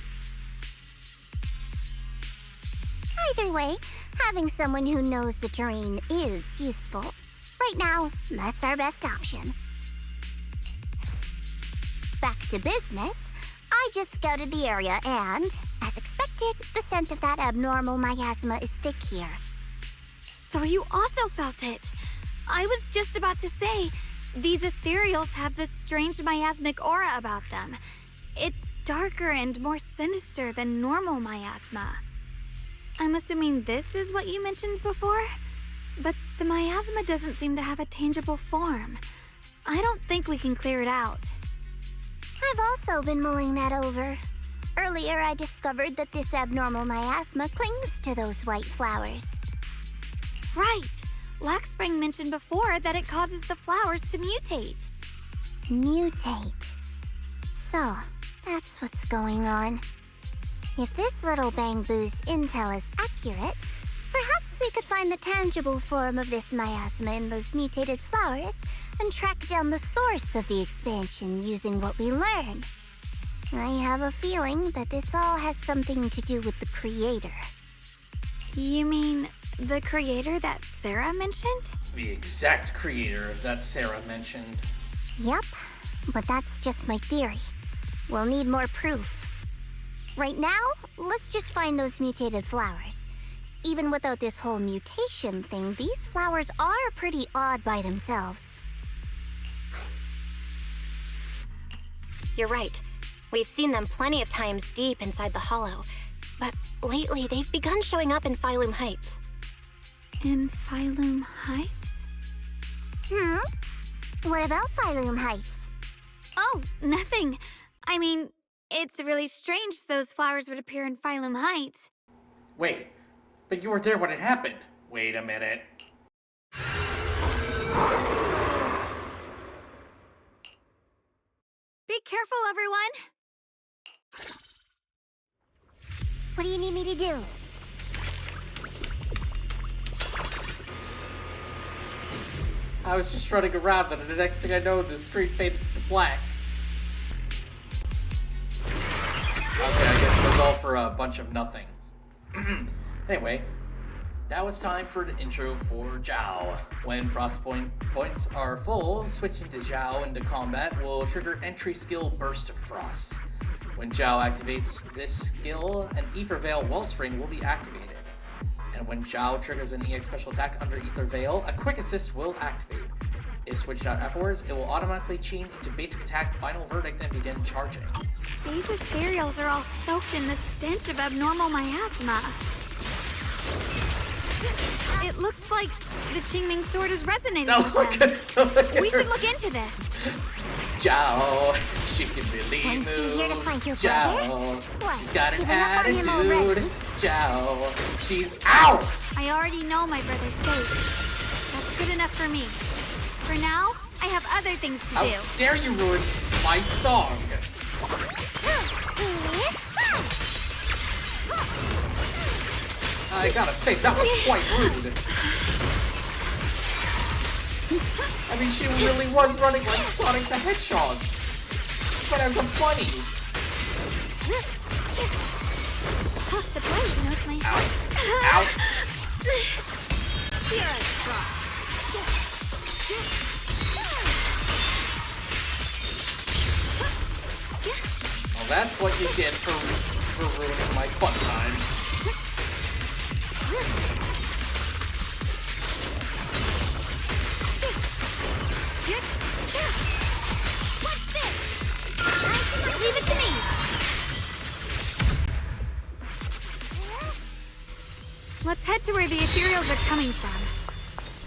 Either way, having someone who knows the terrain is useful. Right now, that's our best option. Back to business. I just scouted the area and, as expected, the scent of that abnormal miasma is thick here. So you also felt it. I was just about to say, these ethereals have this strange miasmic aura about them. It's darker and more sinister than normal miasma. I'm assuming this is what you mentioned before? But the miasma doesn't seem to have a tangible form. I don't think we can clear it out. I've also been mulling that over. Earlier, I discovered that this abnormal miasma clings to those white flowers. Right! Black Spring mentioned before that it causes the flowers to mutate. Mutate. So, that's what's going on. If this little Bamboo's intel is accurate, perhaps we could find the tangible form of this miasma in those mutated flowers and track down the source of the expansion using what we learn. I have a feeling that this all has something to do with the creator. You mean the creator that Sarah mentioned? The exact creator that Sarah mentioned. Yep, but that's just my theory. We'll need more proof. Right now, let's just find those mutated flowers. Even without this whole mutation thing, these flowers are pretty odd by themselves. You're right. We've seen them plenty of times deep inside the hollow. But lately, they've begun showing up in Phylum Heights. In Phylum Heights? What about Phylum Heights? Oh, nothing. I mean, it's really strange those flowers would appear in Phylum Heights. Wait, but you were there when it happened. Wait a minute. Be careful, everyone! What do you need me to do? I was just running around, and the next thing I know, the screen faded to black. Okay, I guess it was all for a bunch of nothing. Anyway, now it's time for the intro for Zhao. When frost points are full, switching to Zhao into combat will trigger entry skill Burst of Frost. When Zhao activates this skill, an Ether Veil Wellspring will be activated. And when Zhao triggers an EX special attack under Ether Veil, a Quick Assist will activate. If switched out afterwards, it will automatically chain into Basic Attack Final Verdict and begin charging. These ethereals are all soaked in the stench of abnormal miasma. It looks like the Qingming sword is resonating with them. We should look into this. Zhao, she can really And move. she's here to find your Zhao, What, she's got an giving up on him already? attitude. Zhao, she's out. I already know my brother's safe. That's good enough for me. For now, I have other things to How do. dare you ruin my song? I gotta say, that was quite rude. I mean, she really was running like Sonic the Hedgehog, but as a bunny. The blade knows my Ow. Ow. You're a fraud. Well, that's what you get for ruining my fun time. What's this? Leave it to me. Let's head to where the ethereals are coming from.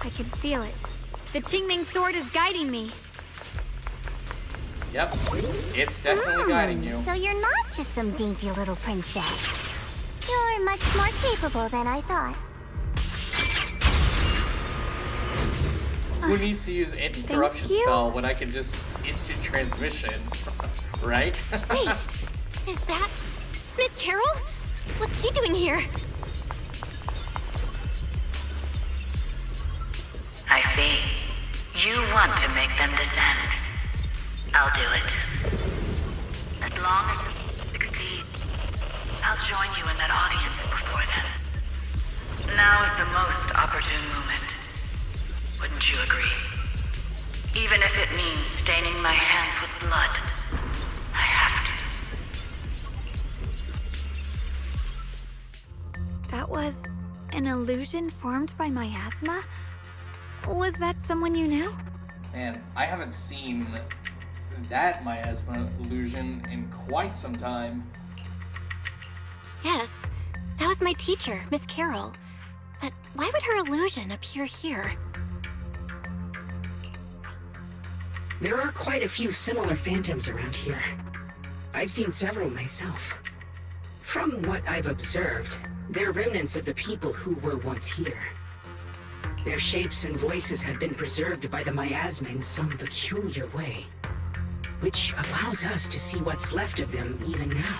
I can feel it. The Qingming sword is guiding me. Yep, it's definitely guiding you. So you're not just some dainty little princess. You're much more capable than I thought. Who needs to use anti-corruption Thank you. spell when I can just instant transmission, right? Wait, is that Miss Carol? What's she doing here? I see. You want to make them descend. I'll do it. As long as we succeed, I'll join you in that audience before then. Now is the most opportune moment. Wouldn't you agree? Even if it means staining my hands with blood, I have to. That was an illusion formed by miasma? Was that someone you knew? Man, I haven't seen that miasma illusion in quite some time. Yes, that was my teacher, Miss Carol. But why would her illusion appear here? There are quite a few similar phantoms around here. I've seen several myself. From what I've observed, they're remnants of the people who were once here. Their shapes and voices have been preserved by the miasma in some peculiar way, which allows us to see what's left of them even now.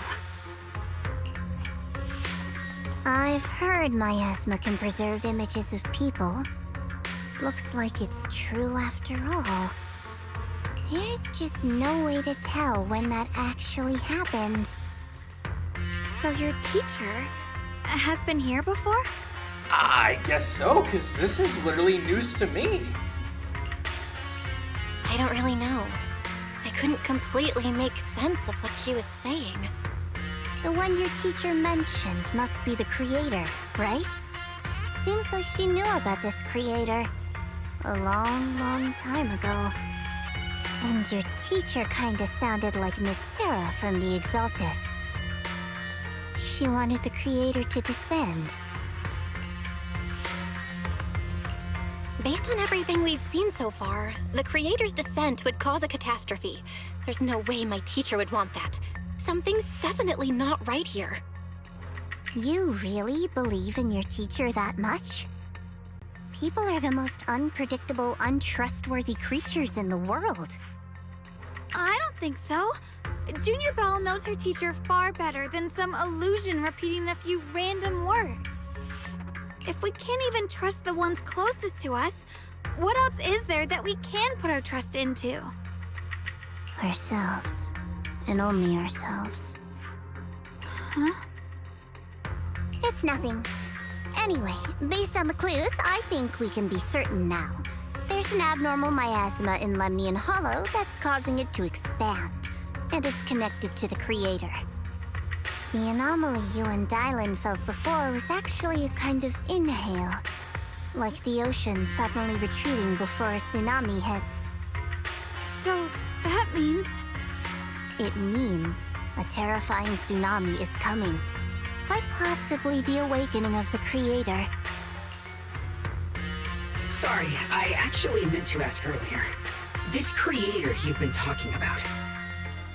I've heard miasma can preserve images of people. Looks like it's true after all. There's just no way to tell when that actually happened. So your teacher has been here before? I guess so, because this is literally news to me. I don't really know. I couldn't completely make sense of what she was saying. The one your teacher mentioned must be the creator, right? Seems like she knew about this creator a long, long time ago. And your teacher kinda sounded like Miss Sarah from the Exaltists. She wanted the creator to descend. Based on everything we've seen so far, the creator's descent would cause a catastrophe. There's no way my teacher would want that. Something's definitely not right here. You really believe in your teacher that much? People are the most unpredictable, untrustworthy creatures in the world. I don't think so. Junior Belle knows her teacher far better than some illusion repeating a few random words. If we can't even trust the ones closest to us, what else is there that we can put our trust into? Ourselves. And only ourselves. Huh? It's nothing. Anyway, based on the clues, I think we can be certain now. There's an abnormal miasma in Lemnian Hollow that's causing it to expand, and it's connected to the creator. The anomaly you and Dylan felt before was actually a kind of inhale, like the ocean suddenly retreating before a tsunami hits. So that means... It means a terrifying tsunami is coming. Quite possibly the awakening of the creator. Sorry, I actually meant to ask earlier. This creator you've been talking about,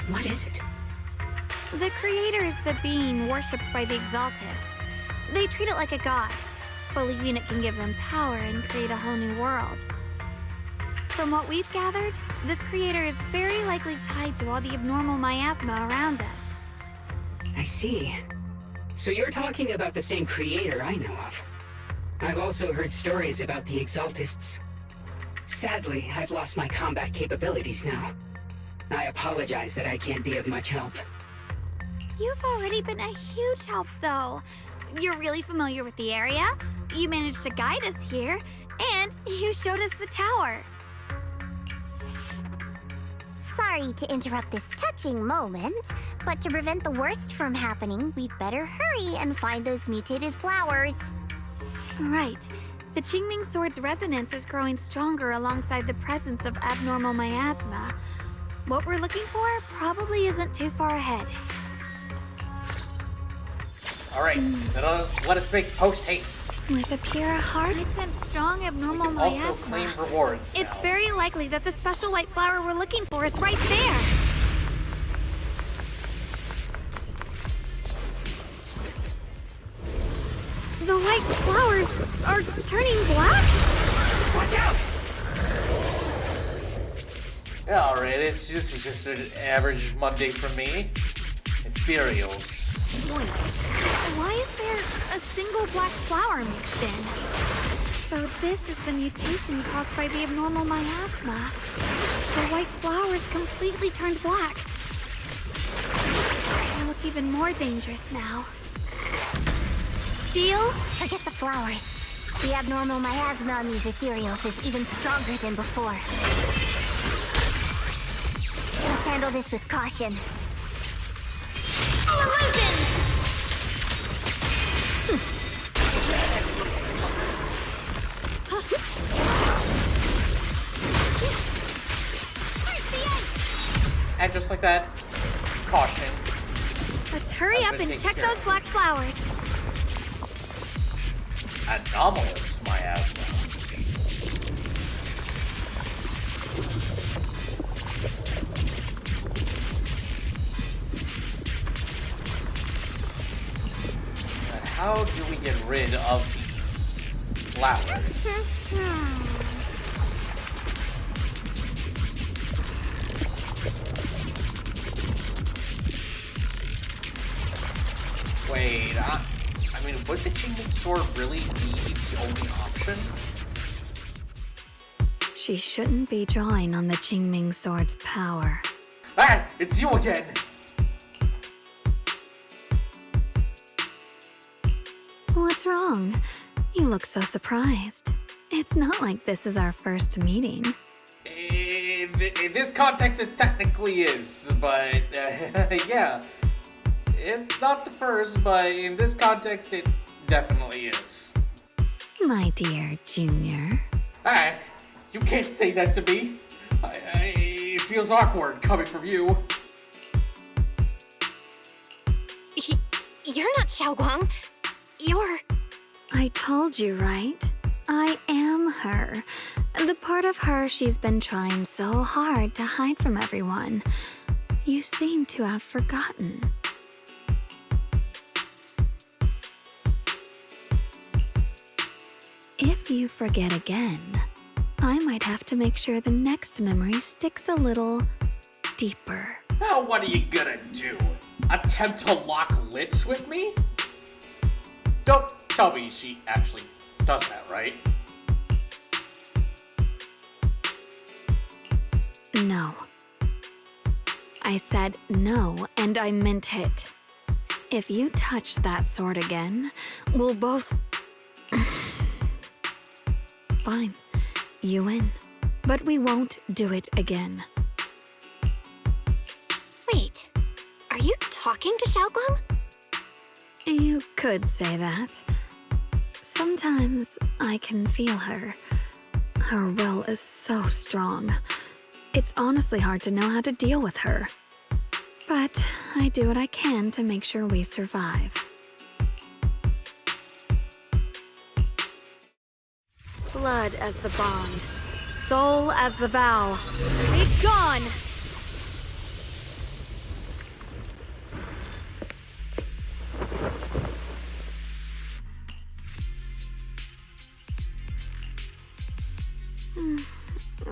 what is it? The creator is the being worshipped by the Exaltists. They treat it like a god, believing it can give them power and create a whole new world. From what we've gathered, this creator is very likely tied to all the abnormal miasma around us. I see. So you're talking about the same creator I know of. I've also heard stories about the Exaltists. Sadly, I've lost my combat capabilities now. I apologize that I can't be of much help. You've already been a huge help, though. You're really familiar with the area, you managed to guide us here, and you showed us the tower. Sorry to interrupt this touching moment, but to prevent the worst from happening, we'd better hurry and find those mutated flowers. Right. The Qingming Sword's resonance is growing stronger alongside the presence of abnormal miasma. What we're looking for probably isn't too far ahead. Alright, then let us make post-haste. With a pure heart, I sense strong We abnormal can miasma. also claim rewards It's now. very likely that the special white flower we're looking for is right there. The white flowers are turning black? Watch out! Yeah, alright, this is just an average Monday for me. Ethereals. Wait, why is there a single black flower mixed in? So this is the mutation caused by the abnormal miasma. The white flowers completely turned black. They look even more dangerous now. Steel? Forget the flowers. The abnormal miasma on these ethereals is even stronger than before. Let's handle this with caution. Illusion! And just like that, caution. Let's hurry That's up gonna and take check care those of black flowers. Anomalous miasma. And how do we get rid of these flowers? Wait, I mean, would the Qingming Sword really be the only option? She shouldn't be drawing on the Qingming Sword's power. Ah, it's you again! What's wrong? You look so surprised. It's not like this is our first meeting. In this context, it technically is, but yeah. It's not the first, but in this context, it definitely is. My dear Junior. Ah, you can't say that to me. It feels awkward coming from you. You're not Xiaoguang. You're... I told you, right? I am her. The part of her she's been trying so hard to hide from everyone. You seem to have forgotten. If you forget again, I might have to make sure the next memory sticks a little deeper. Well, what are you gonna do? Attempt to lock lips with me? Don't tell me she actually does that, right? No. I said no, and I meant it. If you touch that sword again, we'll both... Fine. You win. But we won't do it again. Wait, are you talking to Xiaoguang? You could say that. Sometimes I can feel her. Her will is so strong. It's honestly hard to know how to deal with her. But I do what I can to make sure we survive. Blood as the bond, soul as the vow. Be gone!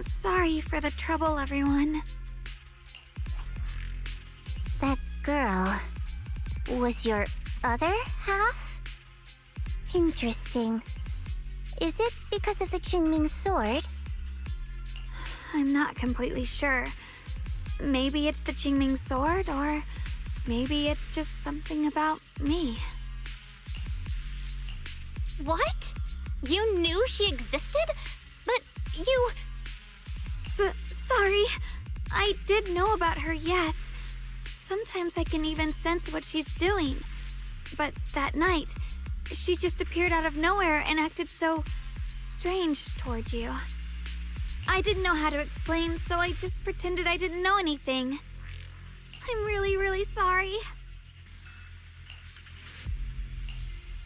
Sorry for the trouble, everyone. That girl was your other half? Interesting. Is it because of the Qingming Sword? I'm not completely sure. Maybe it's the Qingming Sword, or Maybe it's just something about me. What? You knew she existed? But you... Sorry. I did know about her, yes. Sometimes I can even sense what she's doing. But that night, she just appeared out of nowhere and acted so strange toward you. I didn't know how to explain, so I just pretended I didn't know anything. I'm really, really sorry.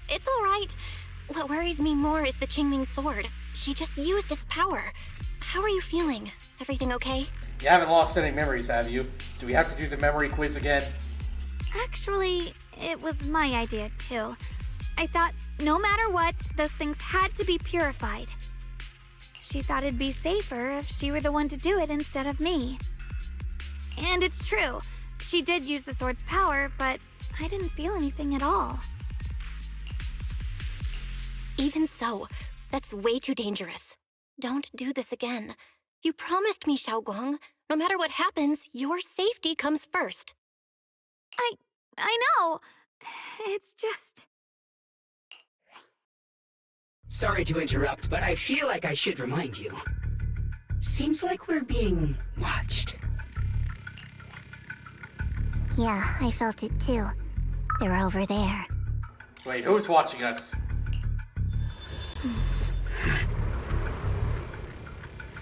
It's all right. What worries me more is the Qingming sword. She just used its power. How are you feeling? Everything okay? You haven't lost any memories, have you? Do we have to do the memory quiz again? Actually, it was my idea too. I thought no matter what, those things had to be purified. She thought it'd be safer if she were the one to do it instead of me. And it's true. She did use the sword's power, but I didn't feel anything at all. Even so, that's way too dangerous. Don't do this again. You promised me, Xiaoguang. No matter what happens, your safety comes first. I know. It's just... Sorry to interrupt, but I feel like I should remind you. Seems like we're being watched. Yeah, I felt it too. They're over there. Wait, who's watching us?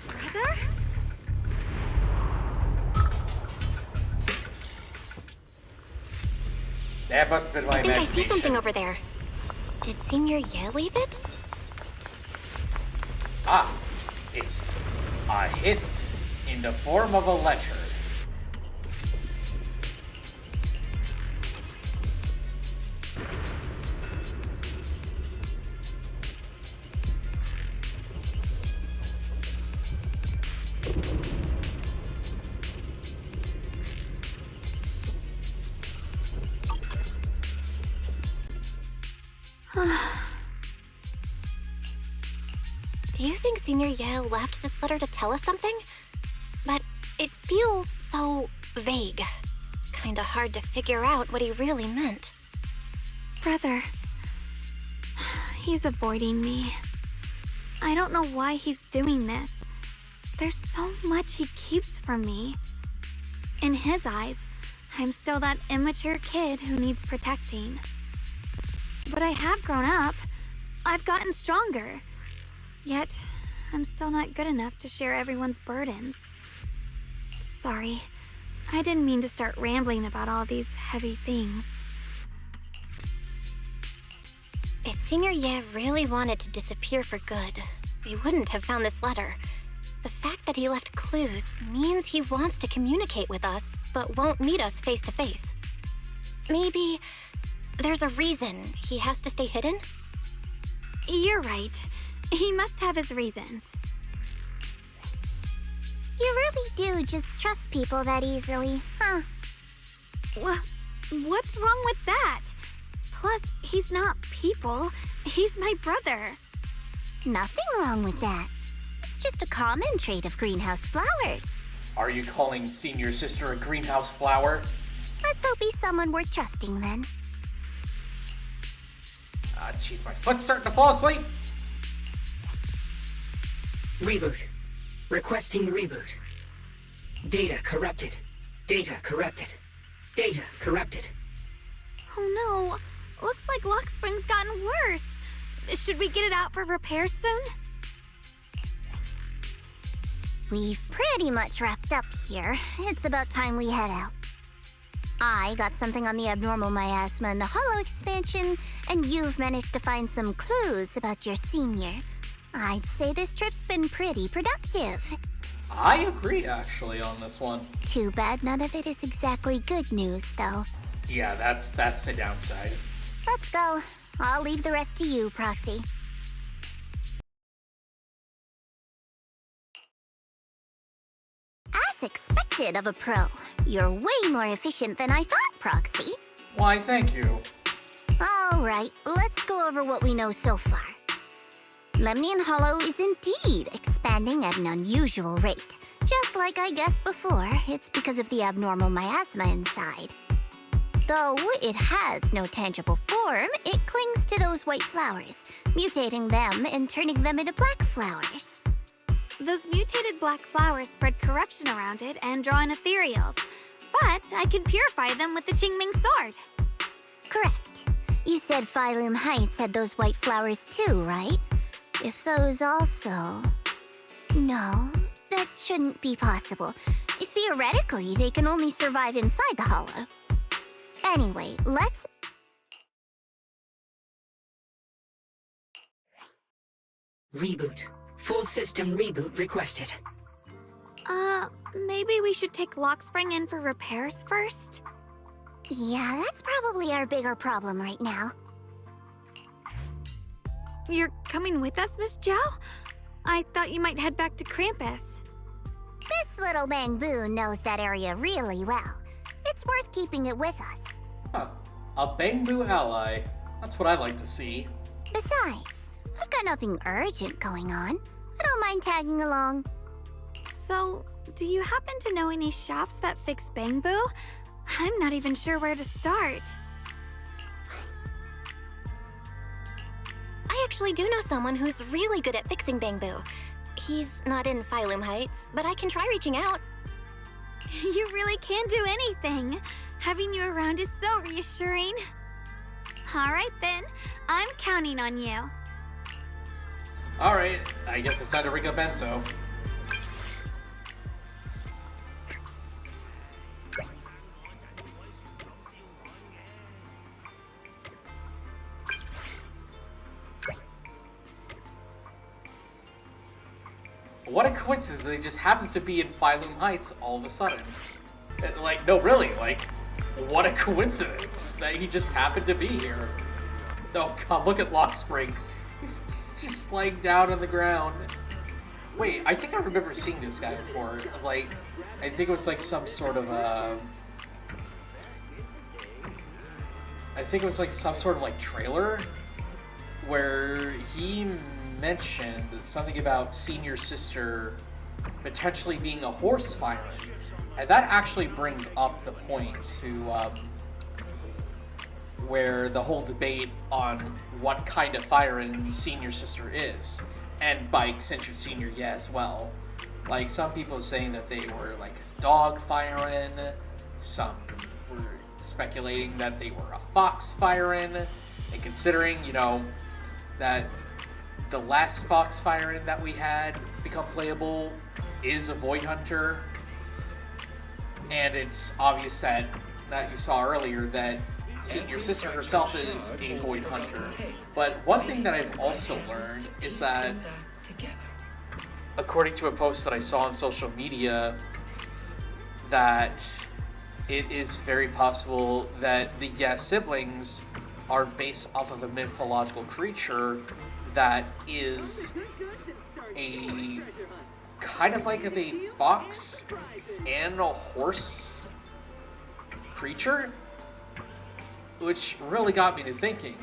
Brother? That must have been my I think I imagination. see something over there. Did Senior Ye leave it? Ah, it's a hint in the form of a letter. Do you think Senior Ye left this letter to tell us something? But it feels so vague. Kinda hard to figure out what he really meant. Brother. He's avoiding me. I don't know why he's doing this. There's so much he keeps from me. In his eyes, I'm still that immature kid who needs protecting. But I have grown up. I've gotten stronger. Yet, I'm still not good enough to share everyone's burdens. Sorry. I didn't mean to start rambling about all these heavy things. If Senior Ye really wanted to disappear for good, we wouldn't have found this letter. The fact that he left clues means he wants to communicate with us, but won't meet us face to face. Maybe there's a reason he has to stay hidden? You're right. He must have his reasons. You really do just trust people that easily, huh? What's wrong with that? Plus, he's not people. He's my brother. Nothing wrong with that. It's just a common trait of greenhouse flowers. Are you calling Senior Sister a greenhouse flower? Let's hope he's someone worth trusting then. Jeez, my foot's starting to fall asleep. Reboot. Requesting reboot. Data corrupted. Data corrupted. Data corrupted. Oh no. Looks like Lock Spring's gotten worse. Should we get it out for repairs soon? We've pretty much wrapped up here. It's about time we head out. I got something on the abnormal miasma and the hollow expansion, and you've managed to find some clues about your senior. I'd say this trip's been pretty productive. I agree, actually, on this one. Too bad none of it is exactly good news, though. Yeah, that's the downside. Let's go. I'll leave the rest to you, Proxy. As expected of a pro, you're way more efficient than I thought, Proxy. Why, thank you. Alright, let's go over what we know so far. Lemnian Hollow is indeed expanding at an unusual rate. Just like I guessed before, it's because of the abnormal miasma inside. Though it has no tangible form, it clings to those white flowers, mutating them and turning them into black flowers. Those mutated black flowers spread corruption around it and draw in ethereals. But I can purify them with the Qingming sword. Correct. You said Phylum Heights had those white flowers too, right? If those also... No, that shouldn't be possible. Theoretically, they can only survive inside the hollow. Anyway, let's... Reboot. Full system reboot requested. Maybe we should take Lockspring in for repairs first? Yeah, that's probably our bigger problem right now. You're coming with us, Miss Zhao? I thought you might head back to Krampus. This little Bangbu knows that area really well. It's worth keeping it with us. Huh. A Bangbu ally. That's what I like to see. Besides, I've got nothing urgent going on. I don't mind tagging along. So, do you happen to know any shops that fix Bangbu? I'm not even sure where to start. I actually do know someone who's really good at fixing Bangbu. He's not in Phylum Heights, but I can try reaching out. You really can do anything. Having you around is so reassuring. All right then, I'm counting on you. Alright, I guess it's time to ring up Enzo. What a coincidence, they just happens to be in Phylum Heights all of a sudden. Like, no, really, like, what a coincidence that he just happened to be here. Oh god, look at Lockspring. He's just laying down on the ground. Wait, I think I remember seeing this guy before. Like, I think it was like some sort of I think it was like some sort of like trailer where he mentioned something about Senior Sister potentially being a horse Fyron. And that actually brings up the point to where the whole debate on what kind of Fyron Senior Sister is. And by extension Senior, yeah, as well. Like, some people are saying that they were like dog Fyron. Some were speculating that they were a fox Fyron. And considering, you know, that the last fox Fyron that we had become playable is a Void Hunter. And it's obvious that you saw earlier that Senior Sister herself is a Void Hunter. But one thing that I've also learned is that, according to a post that I saw on social media, that it is very possible that the Gas siblings are based off of a mythological creature that is a kind of like of a fox and a horse creature, which really got me to thinking,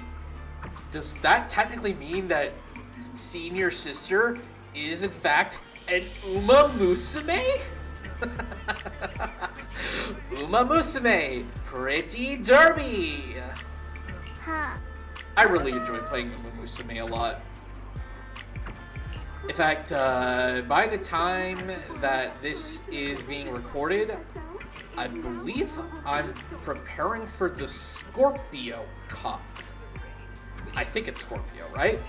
does that technically mean that Senior Sister is in fact an Uma Musume? Uma Musume, Pretty Derby! Huh. I really enjoy playing Uma Musume a lot. In fact, by the time that this is being recorded, I believe I'm preparing for the Scorpio Cup. I think it's Scorpio, right?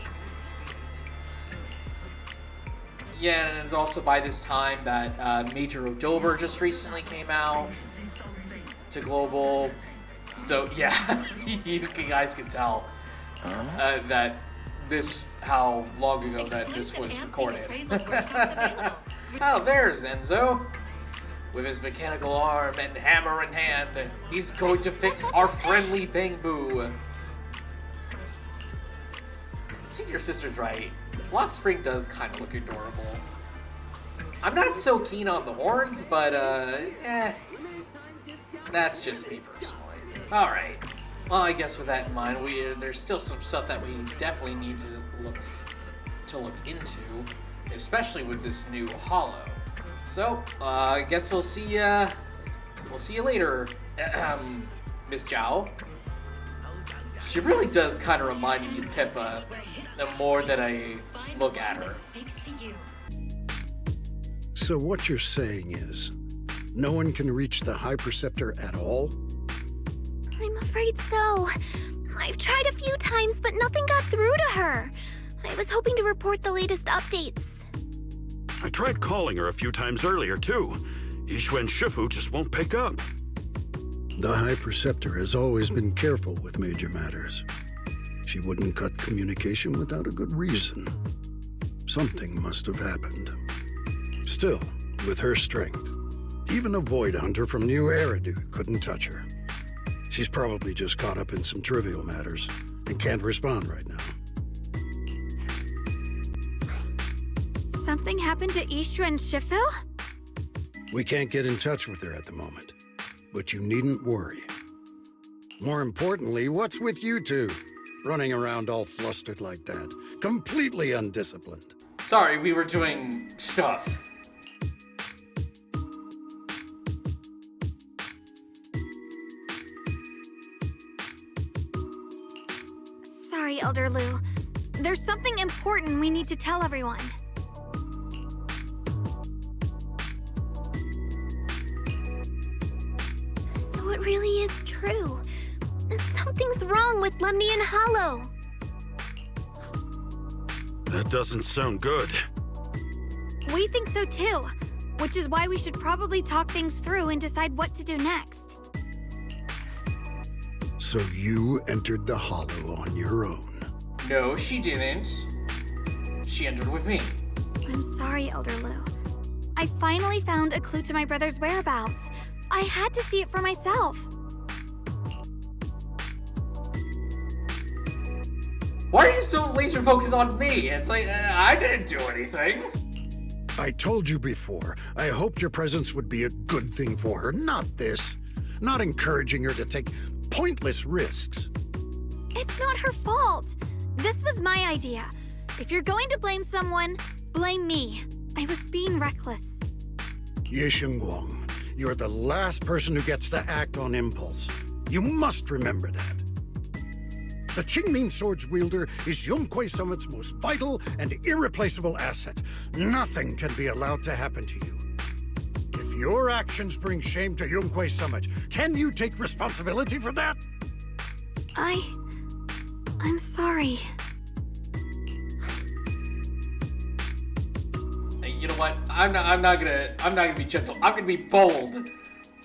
Yeah, and it's also by this time that Major Odober just recently came out to Global. So yeah, you guys can tell that this, how long ago that this was recorded. Oh, there's Enzo. With his mechanical arm and hammer in hand, he's going to fix our friendly Bangbu. Senior Sister's right. Lockspring does kind of look adorable. I'm not so keen on the horns, but, that's just me personally. Alright. Well, I guess with that in mind, there's still some stuff that we definitely need to look into, especially with this new Hollow. So, I guess we'll see you later, Miss Zhao. She really does kind of remind me of Pippa the more that I look at her. So what you're saying is, no one can reach the High Preceptor at all? I'm afraid so. I've tried a few times, but nothing got through to her. I was hoping to report the latest updates. I tried calling her a few times earlier, too. Yixuan Shifu just won't pick up. The High Preceptor has always been careful with major matters. She wouldn't cut communication without a good reason. Something must have happened. Still, with her strength, even a Void Hunter from New Eridu couldn't touch her. She's probably just caught up in some trivial matters and can't respond right now. Something happened to Yixuan Shifu? We can't get in touch with her at the moment, but you needn't worry. More importantly, what's with you two? Running around all flustered like that, completely undisciplined. Sorry, we were doing stuff. Sorry, Elder Lu. There's something important we need to tell everyone. So it really is true. Something's wrong with Lemnian Hollow. That doesn't sound good. We think so too, which is why we should probably talk things through and decide what to do next. So you entered the Hollow on your own? No, she didn't. She entered with me. I'm sorry, Elder Lu. I finally found a clue to my brother's whereabouts. I had to see it for myself. Why are you so laser focused on me? It's like, I didn't do anything. I told you before, I hoped your presence would be a good thing for her, not this. Not encouraging her to take pointless risks. It's not her fault. This was my idea. If you're going to blame someone, blame me. I was being reckless. Ye Shengguang, you're the last person who gets to act on impulse. You must remember that. The Qingming Sword's wielder is Yonghui Summit's most vital and irreplaceable asset. Nothing can be allowed to happen to you. If your actions bring shame to Yonghui Summit, can you take responsibility for that? I'm sorry. Hey, you know what? I'm not gonna be gentle. I'm gonna be bold.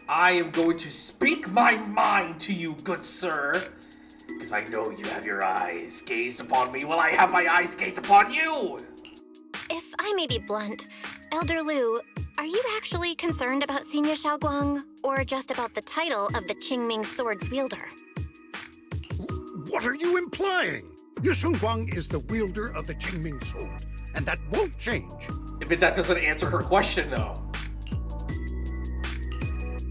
I am going to speak my mind to you, good sir. Because I know you have your eyes gazed upon me while I have my eyes gazed upon you! If I may be blunt, Elder Lu, are you actually concerned about Senior Xiaoguang, or just about the title of the Qingming Sword's wielder? What are you implying? Ye Shengguang is the wielder of the Qingming Sword, and that won't change. But that doesn't answer her question, though.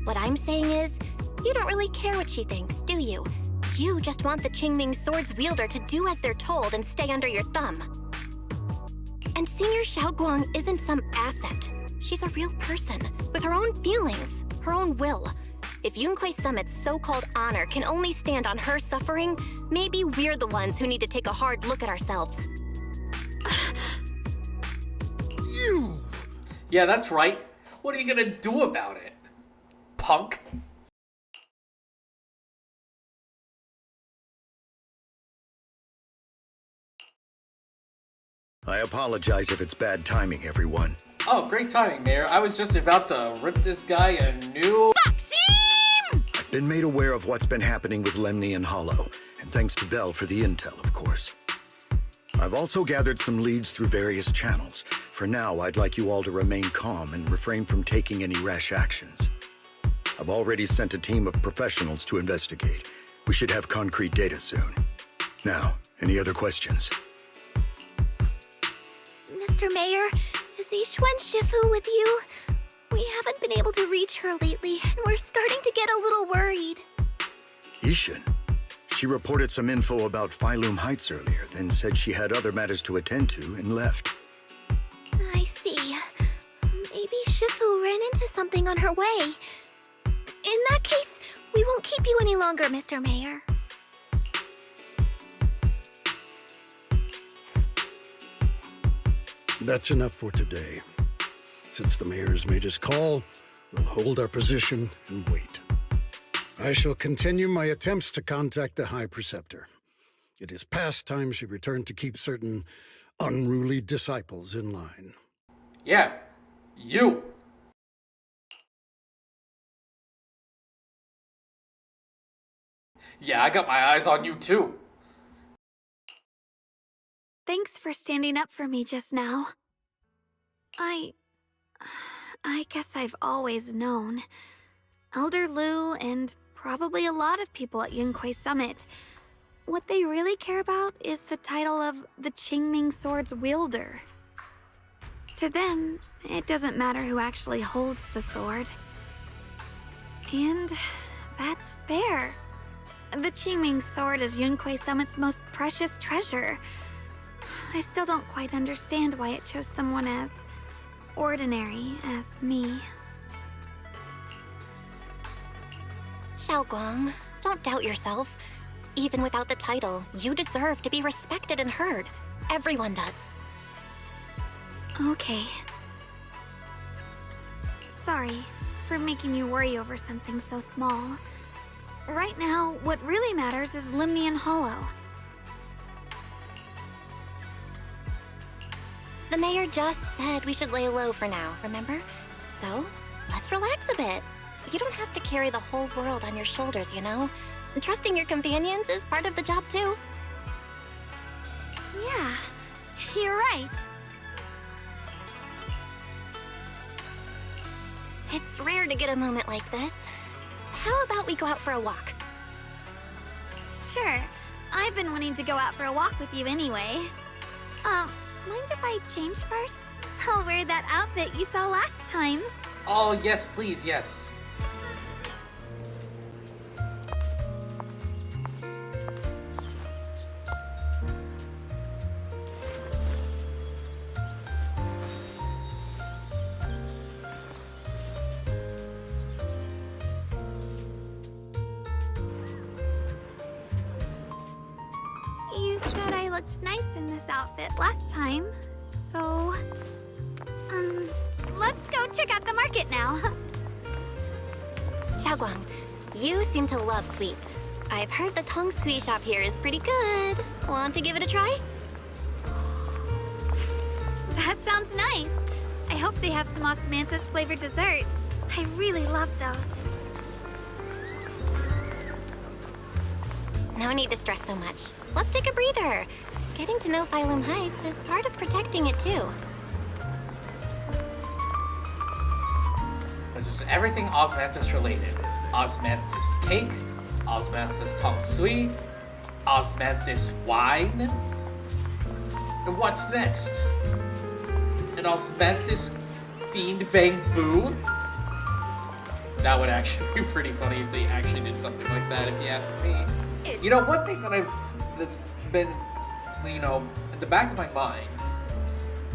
What I'm saying is, you don't really care what she thinks, do you? You just want the Qingming Sword's wielder to do as they're told and stay under your thumb. And Senior Xiaoguang isn't some asset. She's a real person, with her own feelings, her own will. If Yonghui Summit's so-called honor can only stand on her suffering, maybe we're the ones who need to take a hard look at ourselves. You! Yeah, that's right. What are you gonna do about it? Punk? I apologize if it's bad timing, everyone. Oh, great timing, Mayor. I was just about to rip this guy a new... I've been made aware of what's been happening with Lemnian Hollow, and thanks to Bell for the intel, of course. I've also gathered some leads through various channels. For now, I'd like you all to remain calm and refrain from taking any rash actions. I've already sent a team of professionals to investigate. We should have concrete data soon. Now, any other questions? Mr. Mayor, is Yixuan Shifu with you? We haven't been able to reach her lately, and we're starting to get a little worried. Yixuan? She reported some info about Phylum Heights earlier, then said she had other matters to attend to and left. I see. Maybe Shifu ran into something on her way. In that case, we won't keep you any longer, Mr. Mayor. That's enough for today. Since the mayor's made his call, we'll hold our position and wait. I shall continue my attempts to contact the High Preceptor. It is past time she returned to keep certain unruly disciples in line. Yeah, you. Yeah, I got my eyes on you too. Thanks for standing up for me just now. I guess I've always known. Elder Lu and probably a lot of people at Yunquei Summit, what they really care about is the title of the Qingming Sword's wielder. To them, it doesn't matter who actually holds the sword. And that's fair. The Qingming Sword is Yunquei Summit's most precious treasure. I still don't quite understand why it chose someone as ordinary as me. Xiaoguang, don't doubt yourself. Even without the title, you deserve to be respected and heard. Everyone does. Okay. Sorry for making you worry over something so small. Right now, what really matters is Limnian Hollow. The mayor just said we should lay low for now, remember? So, let's relax a bit. You don't have to carry the whole world on your shoulders, you know? Trusting your companions is part of the job, too. Yeah, you're right. It's rare to get a moment like this. How about we go out for a walk? Sure. I've been wanting to go out for a walk with you anyway. Mind if I change first? I'll wear that outfit you saw last time. Oh, yes, please, yes. You said I looked nice in this outfit last time, so... let's go check out the market now. Xiaoguang, you seem to love sweets. I've heard the Tong Sui shop here is pretty good. Want to give it a try? That sounds nice. I hope they have some osmanthus flavored desserts. I really love those. No need to stress so much. Let's take a breather. Getting to know Phylum Heights is part of protecting it too. It's just everything osmanthus related. Osmanthus cake, osmanthus tong sui, osmanthus wine. And what's next? An osmanthus fiend bamboo? That would actually be pretty funny if they actually did something like that, if you ask me. You know, one thing that's been, you know, at the back of my mind,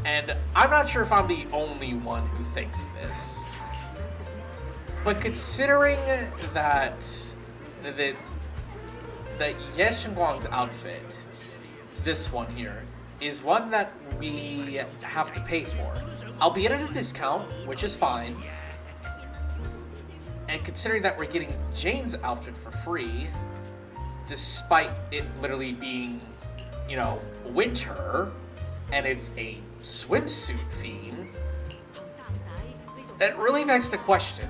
and I'm not sure if I'm the only one who thinks this, but considering that Ye Shengguang's outfit, this one here, is one that we have to pay for, albeit at a discount, which is fine, and considering that we're getting Jane's outfit for free, despite it literally being, you know, winter, and it's a swimsuit theme, that really begs the question,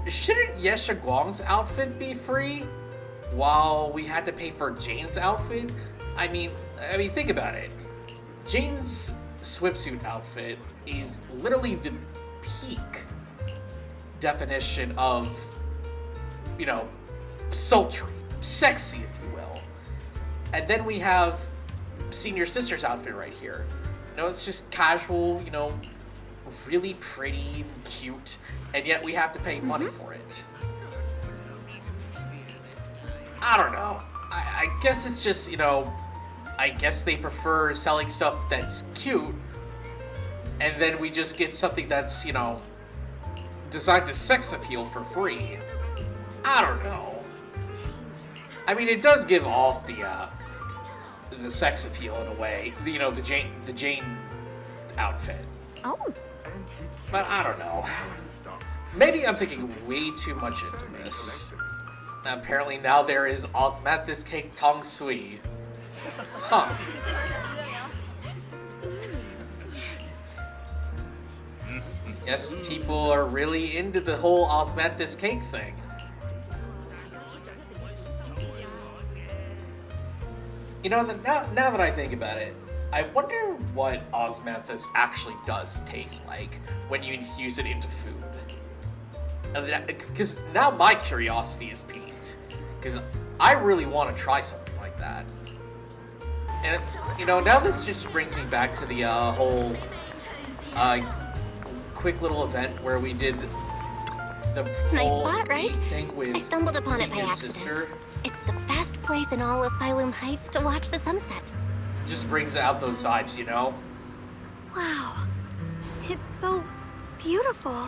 shouldn't Ye Shengguang's outfit be free, while we had to pay for Jane's outfit? I mean, think about it. Jane's swimsuit outfit is literally the peak definition of, you know, sultry, sexy, if you will. And then we have Senior Sister's outfit right here. You know, it's just casual, you know, really pretty and cute, and yet we have to pay money for it. I don't know. I guess it's just, you know, I guess they prefer selling stuff that's cute, and then we just get something that's, you know, designed to sex appeal for free. I don't know. I mean, it does give off the sex appeal in a way. You know, the Jane outfit. Oh. But I don't know. Maybe I'm thinking way too much into this. Apparently now there is osmanthus cake tong sui. Huh. Guess people are really into the whole osmanthus cake thing. You know, now that I think about it, I wonder what osmanthus actually does taste like when you infuse it into food. Because now my curiosity is piqued. Because I really want to try something like that. And, you know, now this just brings me back to the whole quick little event where we did the Nice whole spot, right? date thing with I stumbled upon it by Senior's accident. sister. It's the best place in all of Phylum Heights to watch the sunset. Just brings out those vibes, you know? Wow. It's so beautiful.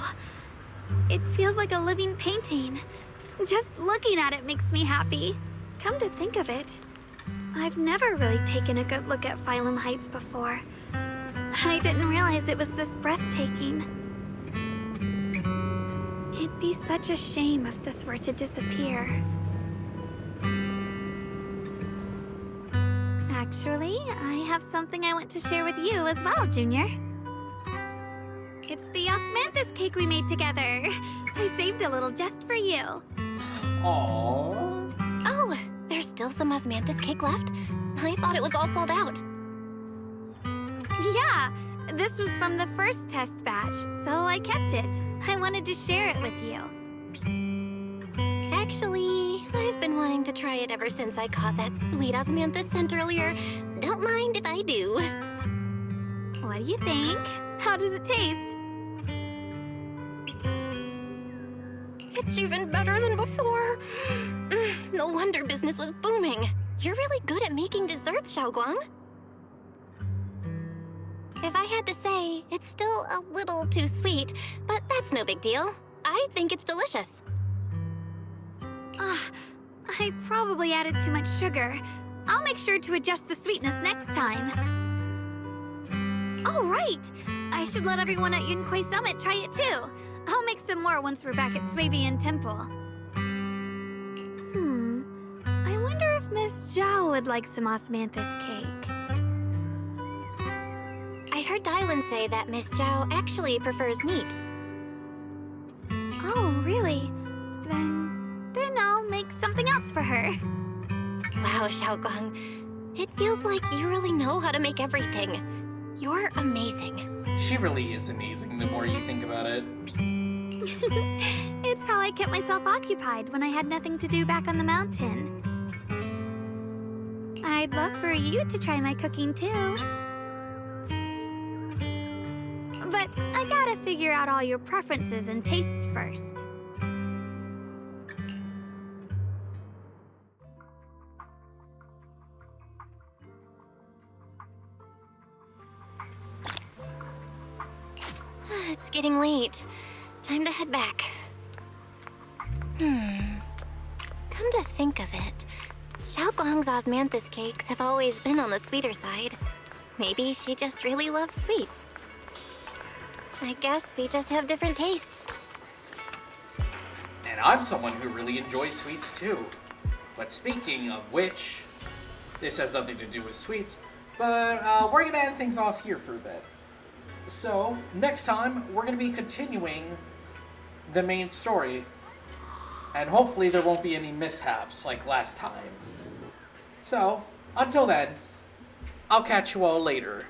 It feels like a living painting. Just looking at it makes me happy. Come to think of it, I've never really taken a good look at Phylum Heights before. I didn't realize it was this breathtaking. It'd be such a shame if this were to disappear. Actually, I have something I want to share with you as well, Junior. It's the osmanthus cake we made together. I saved a little just for you. Aww. Oh, there's still some osmanthus cake left? I thought it was all sold out. Yeah, this was from the first test batch, so I kept it. I wanted to share it with you. Actually, I've been wanting to try it ever since I caught that sweet osmanthus scent earlier. Don't mind if I do. What do you think? How does it taste? It's even better than before. No wonder business was booming. You're really good at making desserts, Xiaoguang. If I had to say, it's still a little too sweet, but that's no big deal. I think it's delicious. I probably added too much sugar. I'll make sure to adjust the sweetness next time. Oh, right! I should let everyone at Yunquay Summit try it too. I'll make some more once we're back at Swabian Temple. I wonder if Miss Zhao would like some osmanthus cake. I heard Dylan say that Miss Zhao actually prefers meat. Oh, really? Then I'll make something else for her. Wow, Xiaoguang. It feels like you really know how to make everything. You're amazing. She really is amazing the more you think about it. It's how I kept myself occupied when I had nothing to do back on the mountain. I'd love for you to try my cooking too. But I gotta figure out all your preferences and tastes first. It's getting late. Time to head back. Come to think of it, Xiaoguang's osmanthus cakes have always been on the sweeter side. Maybe she just really loves sweets. I guess we just have different tastes. And I'm someone who really enjoys sweets too. But speaking of which, this has nothing to do with sweets, but we're gonna end things off here for a bit. So, next time, we're gonna be continuing the main story, and hopefully there won't be any mishaps like last time. So, until then, I'll catch you all later.